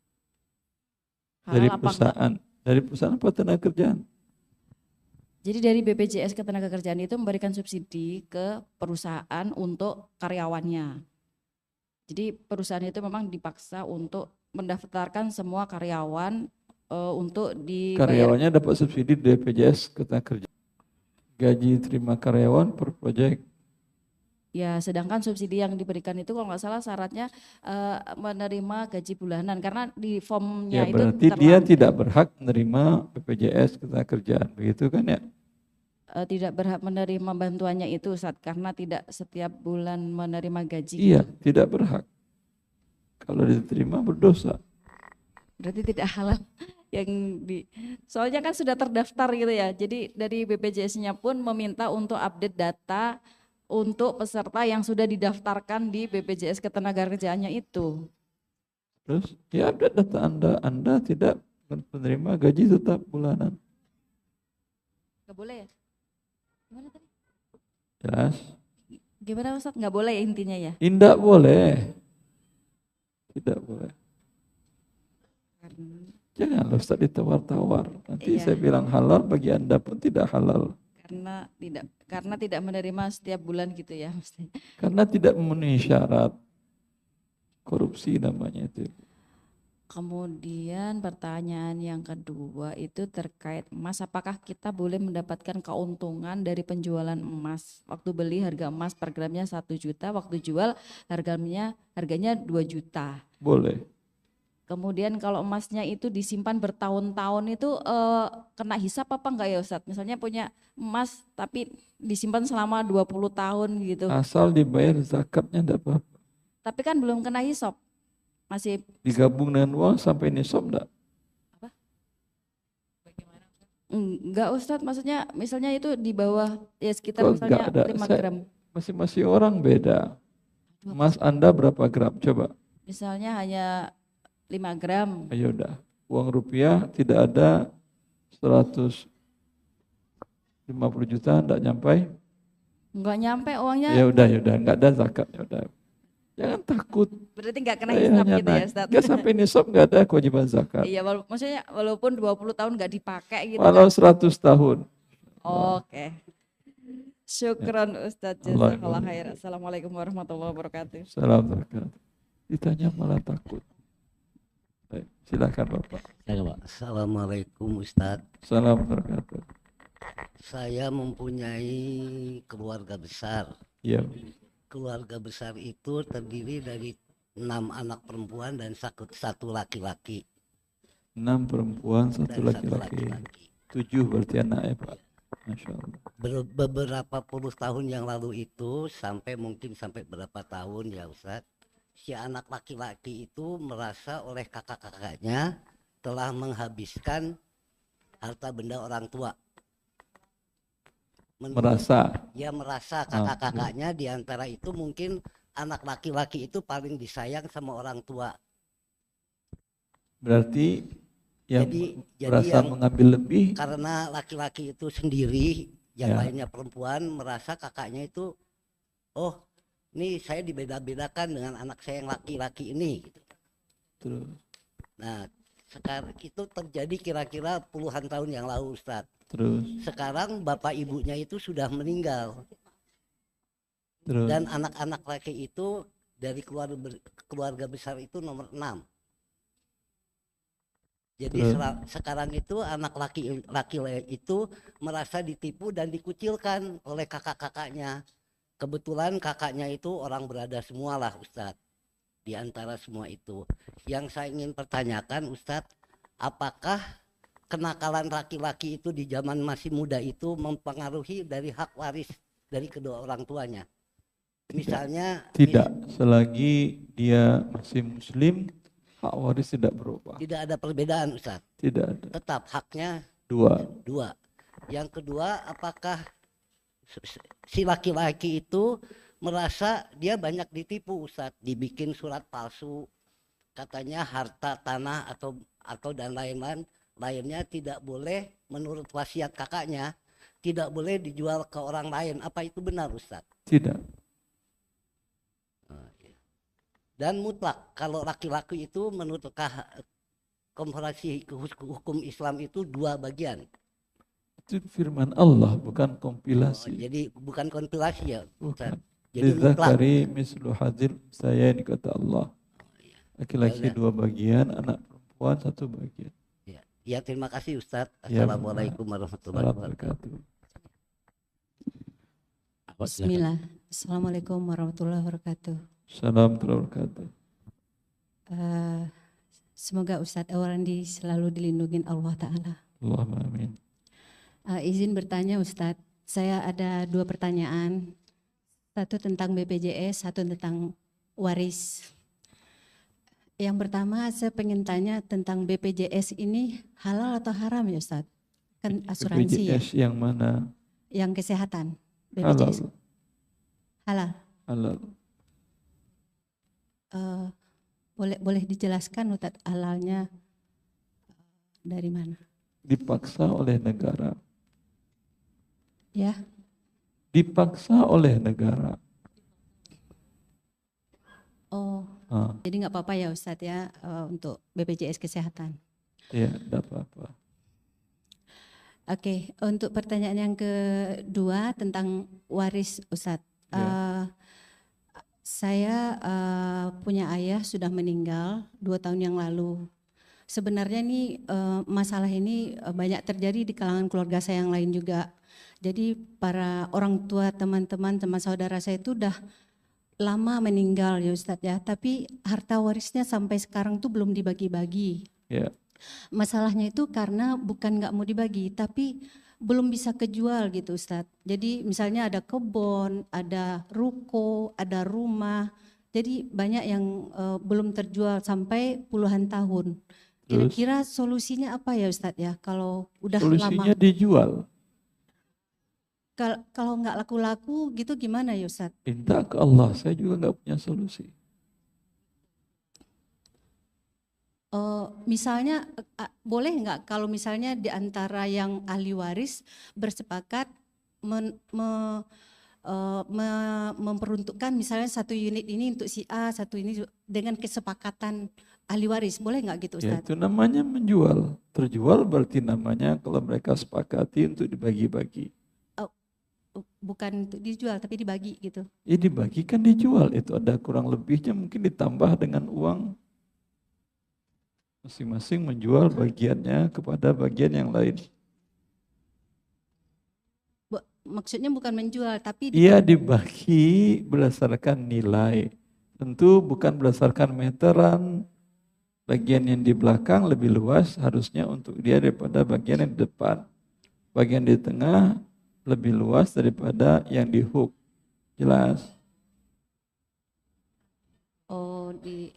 Dari Halal apa enggak? perusahaan. Dari perusahaan apa tenaga kerjaan? Jadi dari BPJS Ketenagakerjaan itu memberikan subsidi ke perusahaan untuk karyawannya. Jadi perusahaan itu memang dipaksa untuk mendaftarkan semua karyawan untuk dibayar. Karyawannya dapat subsidi dari BPJS Ketenagakerjaan. Gaji terima karyawan per proyek. Ya, sedangkan subsidi yang diberikan itu kalau nggak salah syaratnya menerima gaji bulanan karena di formnya Ya itu berarti dia tidak berhak menerima BPJS Ketenagakerjaan, begitu kan ya? tidak berhak menerima bantuannya itu Ustadz karena tidak setiap bulan menerima gaji. Iya, gitu. tidak berhak. Kalau diterima berdosa. Berarti tidak halal yang soalnya kan sudah terdaftar gitu ya. Jadi dari BPJS-nya pun meminta untuk update data untuk peserta yang sudah didaftarkan di BPJS Ketenagakerjaannya itu. Terus ya update data Anda tidak menerima gaji tetap bulanan. Nggak boleh ya? Gimana tadi? Jelas? Gimana Ustadz? Nggak boleh ya intinya ya? Tidak boleh. Tidak boleh. Jangan Ustaz ditawar-tawar. Nanti Iya. saya bilang halal, bagi Anda pun tidak halal. Karena tidak menerima setiap bulan gitu ya mesti. Karena tidak memenuhi syarat. Korupsi namanya itu. Kemudian pertanyaan yang kedua itu terkait emas. Apakah kita boleh mendapatkan keuntungan dari penjualan emas? Waktu beli harga emas per gramnya 1 juta, waktu jual harganya 2 juta. Boleh. Kemudian kalau emasnya itu disimpan bertahun-tahun itu kena hisap apa enggak ya Ustadz? Misalnya punya emas tapi disimpan selama 20 tahun gitu. Asal dibayar zakatnya tidak apa-apa. Tapi kan belum kena hisap. Masih Digabung dengan uang sampai nisab enggak? enggak Ustadz, maksudnya misalnya itu di bawah ya sekitar Kok misalnya enggak ada? 5 gram. Masing-masing orang beda. Emas Anda berapa gram? Coba. Misalnya hanya 5 gram. Ayo dah. Uang rupiah tidak ada 150 juta, enggak nyampai. Enggak nyampe uangnya. Ya udah, enggak ada zakat, ya udah. Jangan takut. Berarti enggak kena Saya hisap hanya gitu ya Ustadz. Enggak sampai nisab enggak ada kewajiban zakat. Iya, maksudnya walaupun 20 tahun enggak dipakai gitu Walau kan. 100 tahun. Oke. Syukron Ustadz, Allah jazakallah khair. Assalamualaikum warahmatullahi wabarakatuh. Assalamualaikum. Ditanya malah takut. Baik, silakan Bapak. Assalamualaikum Ustadz. Assalamualaikum. Saya mempunyai keluarga besar. Iya. Keluarga besar itu terdiri dari 6 anak perempuan dan 1 laki-laki. 6 perempuan, 1 laki-laki. 7 berarti anak ya Pak. Masya Allah. Beberapa puluh tahun yang lalu itu mungkin sampai berapa tahun ya Ustadz, si anak laki-laki itu merasa oleh kakak-kakaknya telah menghabiskan harta benda orang tua. Merasa. Ya merasa kakak-kakaknya diantara itu mungkin anak laki-laki itu paling disayang sama orang tua. Berarti yang merasa yang mengambil lebih karena laki-laki itu sendiri, yang Ya. lainnya perempuan, merasa kakaknya itu, oh ini saya dibeda-bedakan dengan anak saya yang laki-laki ini. Gitu. Terus. Nah sekarang itu terjadi kira-kira puluhan tahun yang lalu Ustadz. Terus. Sekarang bapak ibunya itu sudah meninggal. Terus. Dan anak-anak laki itu dari keluarga besar itu nomor 6. Jadi sekarang itu anak laki itu merasa ditipu dan dikucilkan oleh kakak-kakaknya. Kebetulan kakaknya itu orang berada semua lah Ustadz. Di antara semua itu. Yang saya ingin pertanyakan Ustadz, apakah kenakalan laki-laki itu di zaman masih muda itu mempengaruhi dari hak waris dari kedua orang tuanya? Misalnya tidak, selagi dia masih muslim, hak waris tidak berubah. tidak ada perbedaan Ustaz. Tidak ada. Tetap haknya Dua. Yang kedua, apakah si laki-laki itu merasa dia banyak ditipu Ustaz, dibikin surat palsu, katanya harta tanah atau dan lainnya tidak boleh menurut wasiat kakaknya, tidak boleh dijual ke orang lain. Apa itu benar Ustaz? Tidak. Dan mutlak kalau laki-laki itu menurut komparasi hukum Islam itu 2 bagian. Itu firman Allah, bukan kompilasi. Jadi bukan kompilasi ya, Ustaz. Bukan. Jadi mutlak. Lidzakari mislu hadzil saya ini kata Allah. Laki-laki Ya udah. 2 bagian, anak perempuan 1 bagian. Ya, terima kasih Ustaz. Ya, Assalamualaikum warahmatullahi wabarakatuh. Bismillah. Assalamualaikum warahmatullahi wabarakatuh. Salam wabarakatuh. Semoga Ustadz Awarandi selalu dilindungi Allah Ta'ala. Allahumma amin. Izin bertanya Ustadz, saya ada 2 pertanyaan. Satu tentang BPJS, satu tentang waris. Yang pertama saya pengen tanya tentang BPJS ini halal atau haram ya Ustadz? Kan asuransi BPJS ya? yang mana? Yang kesehatan. Halal. BPJS. Halal. Halal. Boleh dijelaskan Ustadz halalnya dari mana? Dipaksa oleh negara. Ya. Dipaksa oleh negara. Oh, jadi nggak apa-apa ya Ustadz ya untuk BPJS kesehatan. Ya, tidak apa-apa. Oke, untuk pertanyaan yang kedua tentang waris Ustadz. Saya punya ayah sudah meninggal 2 tahun yang lalu. Sebenarnya ini masalah ini banyak terjadi di kalangan keluarga saya yang lain juga. Jadi para orang tua, teman-teman, teman saudara saya itu udah lama meninggal ya Ustadz ya. Tapi harta warisnya sampai sekarang tuh belum dibagi-bagi. Ya. Masalahnya itu karena bukan nggak mau dibagi, tapi belum bisa kejual gitu Ustadz. Jadi misalnya ada kebun, ada ruko, ada rumah. Jadi banyak yang belum terjual sampai puluhan tahun. Kira-kira solusinya apa ya Ustadz ya kalau udah Solusinya lama? dijual. Kalau nggak laku-laku gitu gimana ya Ustadz? Minta ke Allah, saya juga nggak punya solusi. Misalnya boleh nggak kalau misalnya di antara yang ahli waris bersepakat memperuntukkan misalnya 1 unit ini untuk si A, 1 ini dengan kesepakatan ahli waris, boleh nggak gitu Ya, Ustadz? itu namanya menjual. Terjual berarti namanya kalau mereka sepakati untuk dibagi-bagi. Bukan untuk dijual tapi dibagi gitu. Ya dibagikan dijual, itu ada kurang lebihnya mungkin ditambah dengan uang. Masing-masing menjual bagiannya kepada bagian yang lain. Maksudnya bukan menjual tapi Iya dibagi berdasarkan nilai. Tentu bukan berdasarkan meteran. Bagian yang di belakang lebih luas harusnya untuk dia daripada bagian yang di depan. Bagian di tengah lebih luas daripada yang di hook. Jelas?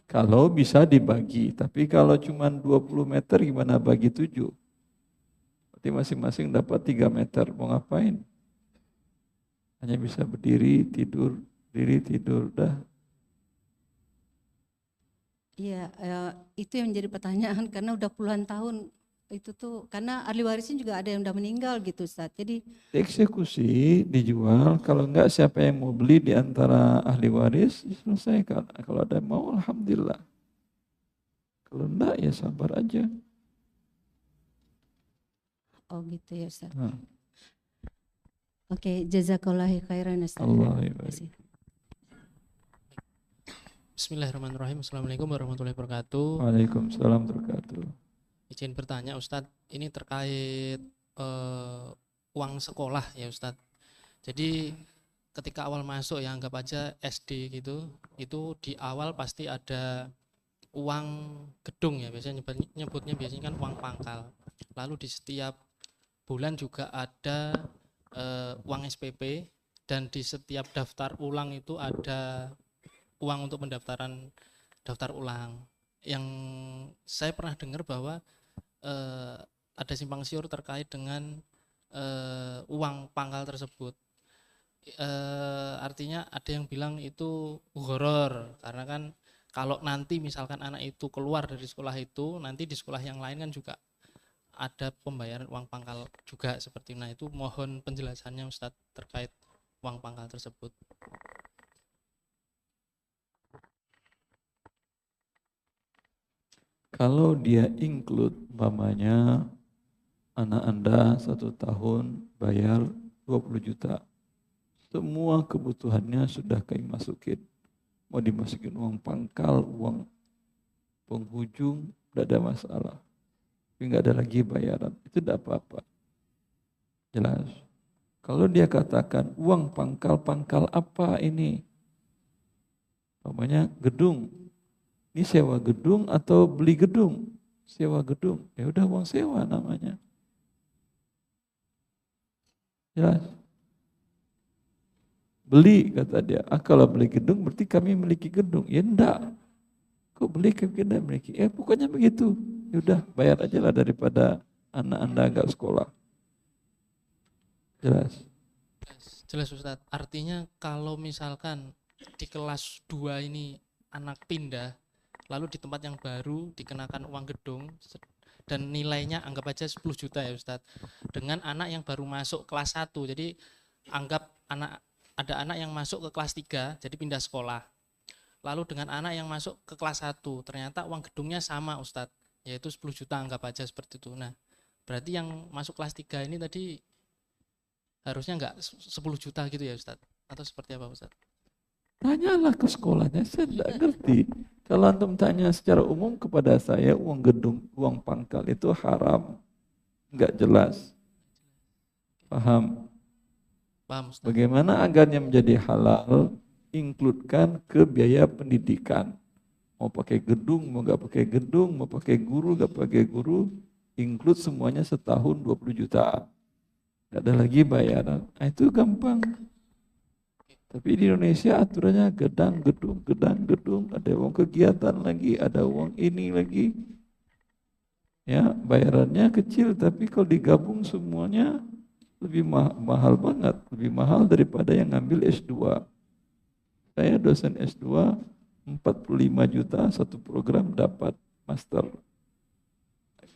Kalau bisa dibagi, tapi kalau cuma 20 meter gimana bagi 7? Berarti masing-masing dapat 3 meter, mau ngapain? Hanya bisa berdiri, tidur, dah. Iya, itu yang menjadi pertanyaan karena udah puluhan tahun itu tuh karena ahli warisnya juga ada yang udah meninggal gitu Ustaz. Jadi Dieksekusi, dijual, kalau enggak siapa yang mau beli di antara ahli waris, diselesaikan. Kalau ada yang mau, alhamdulillah. Kalau enggak ya sabar aja. oh gitu ya Ustaz. Nah. Oke, jazakallahu khairan Ustaz. Allah Terima kasih. Bismillahirrahmanirrahim. Assalamualaikum warahmatullahi wabarakatuh. Waalaikumsalam warahmatullahi wabarakatuh. Izin bertanya Ustadz, ini terkait uang sekolah ya Ustadz. Jadi ketika awal masuk ya anggap aja SD gitu, itu di awal pasti ada uang gedung ya, biasanya nyebutnya biasanya kan uang pangkal. Lalu di setiap bulan juga ada uang SPP dan di setiap daftar ulang itu ada uang untuk pendaftaran daftar ulang. Yang saya pernah dengar bahwa ada simpang siur terkait dengan uang pangkal tersebut. Artinya ada yang bilang itu horor karena kan kalau nanti misalkan anak itu keluar dari sekolah itu, nanti di sekolah yang lain kan juga ada pembayaran uang pangkal juga seperti itu. Nah itu mohon penjelasannya Ustadz terkait uang pangkal tersebut. Kalau dia include umpamanya anak Anda 1 tahun bayar 20 juta. Semua kebutuhannya sudah kami masukin. Mau dimasukin uang pangkal, uang penghujung, tidak ada masalah. Tapi nggak ada lagi bayaran, itu tidak apa-apa. Jelas. Kalau dia katakan uang pangkal apa ini? Namanya gedung. Ini sewa gedung atau beli gedung? Sewa gedung. Ya udah uang sewa namanya. Jelas. Beli kata dia. Kalau beli gedung berarti kami memiliki gedung. Ya enggak. Kok beli kami tidak memiliki? Pokoknya begitu. Ya udah bayar aja lah daripada anak Anda enggak sekolah. Jelas. Jelas Ustadz. Artinya kalau misalkan di kelas 2 ini anak pindah, lalu di tempat yang baru dikenakan uang gedung dan nilainya anggap aja 10 juta ya Ustadz. Dengan anak yang baru masuk kelas 1. Jadi anggap ada anak yang masuk ke kelas 3 jadi pindah sekolah. Lalu dengan anak yang masuk ke kelas 1 ternyata uang gedungnya sama Ustadz, yaitu 10 juta anggap aja seperti itu. Nah, berarti yang masuk kelas 3 ini tadi harusnya enggak 10 juta gitu ya Ustadz? Atau seperti apa Ustadz? Tanyalah ke sekolahnya, saya tidak ngerti. Kalau antum tanya secara umum kepada saya, uang gedung, uang pangkal itu haram. Enggak jelas. Paham? Paham Ustadz. Bagaimana agarnya menjadi halal? Includekan ke biaya pendidikan. Mau pakai gedung, mau nggak pakai gedung, mau pakai guru, nggak pakai guru, include semuanya setahun 20 juta. Nggak ada lagi bayaran. Nah, itu gampang. Tapi di Indonesia aturannya gedang, gedung, ada uang kegiatan lagi, ada uang ini lagi. Ya, bayarannya kecil, tapi kalau digabung semuanya lebih mahal banget, lebih mahal daripada yang ngambil S2. Saya dosen S2, 45 juta satu program dapat master.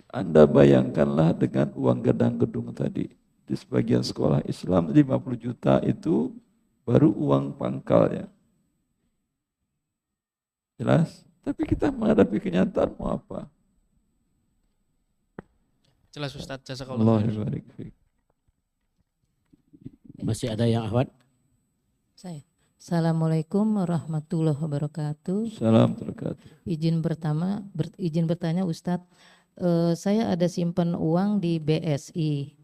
Anda bayangkanlah dengan uang gedang gedung tadi. Di sebagian sekolah Islam 50 juta itu baru uang pangkalnya. Jelas? Tapi kita menghadapi kenyataan mau apa? Jelas Ustadz, jazakallah. Masih ada yang Ahwat? Saya. Assalamualaikum warahmatullahi wabarakatuh. Salam wabarakatuh. Izin bertanya Ustadz, saya ada simpan uang di BSI.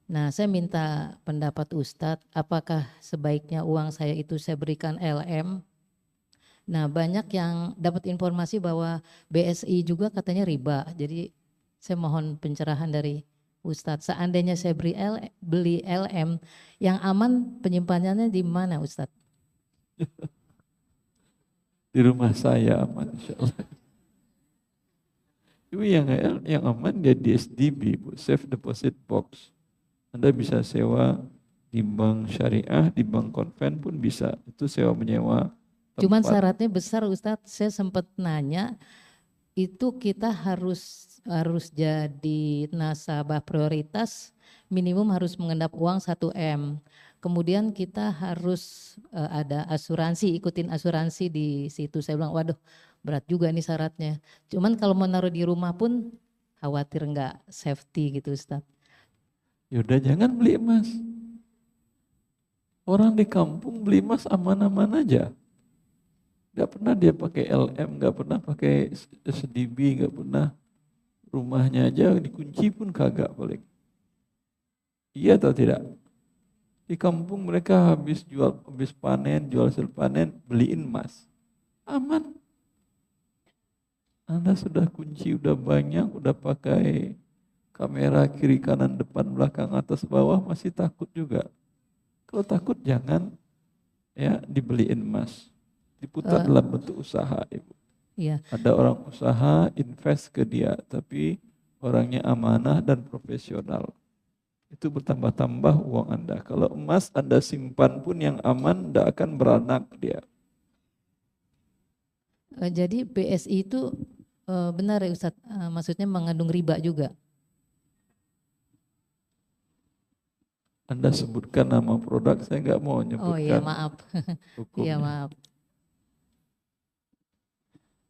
Nah, saya minta pendapat Ustadz, apakah sebaiknya uang saya itu saya berikan LM? Nah, banyak yang dapat informasi bahwa BSI juga katanya riba. Jadi saya mohon pencerahan dari Ustadz. Seandainya saya beli LM, yang aman penyimpanannya di mana Ustadz? Di rumah saya aman insyaallah. Itu yang aman dia di SDB, Safe Deposit Box. Anda bisa sewa di bank syariah, di bank konven pun bisa. Itu sewa menyewa tempat. Cuman syaratnya besar Ustadz. Saya sempat nanya, itu kita harus jadi nasabah prioritas, minimum harus mengendap uang 1 M. Kemudian kita harus ada asuransi, ikutin asuransi di situ. Saya bilang, waduh berat juga nih syaratnya. Cuman kalau mau naruh di rumah pun khawatir nggak safety gitu Ustaz. Yaudah jangan beli emas. Orang di kampung beli emas aman-aman aja. Gak pernah dia pakai LM, gak pernah pakai SDB, gak pernah. Rumahnya aja dikunci pun kagak paling. Iya atau tidak? Di kampung mereka habis panen, jual hasil panen, beliin emas. Aman. Anda sudah kunci, udah banyak, udah pakai kamera kiri, kanan, depan, belakang, atas, bawah, masih takut juga. Kalau takut jangan ya dibeliin emas. Diputar dalam bentuk usaha, Ibu. Iya. Ada orang usaha invest ke dia, tapi orangnya amanah dan profesional. Itu bertambah-tambah uang Anda. Kalau emas Anda simpan pun yang aman, tidak akan beranak dia. Jadi BSI itu benar ya Ustadz, maksudnya mengandung riba juga? Anda sebutkan nama produk, saya nggak mau nyebutkan. Oh iya maaf. Iya maaf.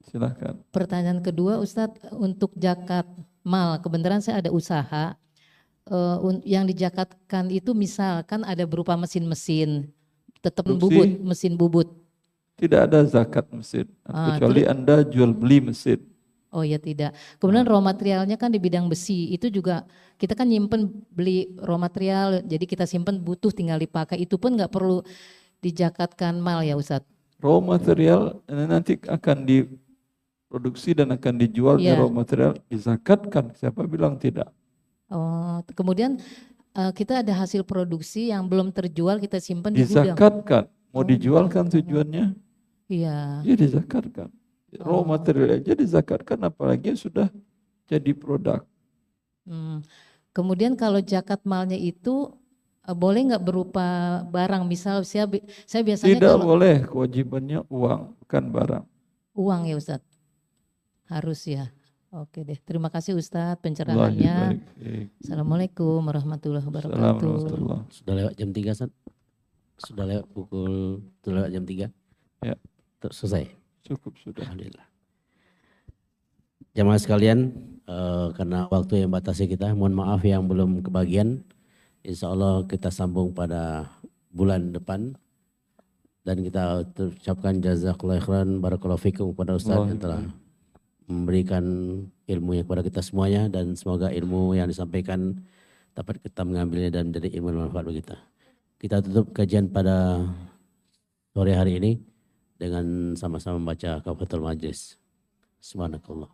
Silahkan. Pertanyaan kedua Ustadz, untuk zakat mal, kebenaran saya ada usaha yang dijakatkan itu misalkan ada berupa mesin-mesin, tetap bubut, mesin bubut. Tidak ada zakat mesin, kecuali Anda jual beli mesin. Oh ya tidak. Kemudian raw materialnya kan di bidang besi, itu juga kita kan nyimpen beli raw material, jadi kita simpen butuh tinggal dipakai, itu pun nggak perlu dijakatkan mal ya Ustadz? Raw material nanti akan diproduksi dan akan dijual di raw material, dizakatkan, siapa bilang tidak? Oh, kemudian kita ada hasil produksi yang belum terjual, kita simpan di gudang. Dizakatkan, mau dijualkan tujuannya? Iya. Ya dizakatkan. Raw material aja dizakatkan, apalagi sudah jadi produk. Kemudian kalau zakat malnya itu boleh nggak berupa barang? Misal saya biasanya tidak boleh, kewajibannya uang, bukan barang. Uang ya Ustadz? Harus ya. Oke deh, terima kasih Ustadz pencerahannya. Assalamualaikum warahmatullahi wabarakatuh. Sudah lewat jam 3 Ustadz? Sudah lewat jam 3? Ya. Selesai? Cukup sudah. Alhamdulillah. Jamaah sekalian, karena waktu yang batasi kita, mohon maaf yang belum kebagian. Insya Allah kita sambung pada bulan depan. Dan kita ucapkan jazakallahu khairan, barakallahu fikum kepada Ustaz yang telah memberikan ilmunya kepada kita semuanya. Dan semoga ilmu yang disampaikan dapat kita mengambilnya dan menjadi ilmu manfaat bagi kita. Kita tutup kajian pada sore hari ini dengan sama-sama membaca Kafatul Majlis. Subhanakallah.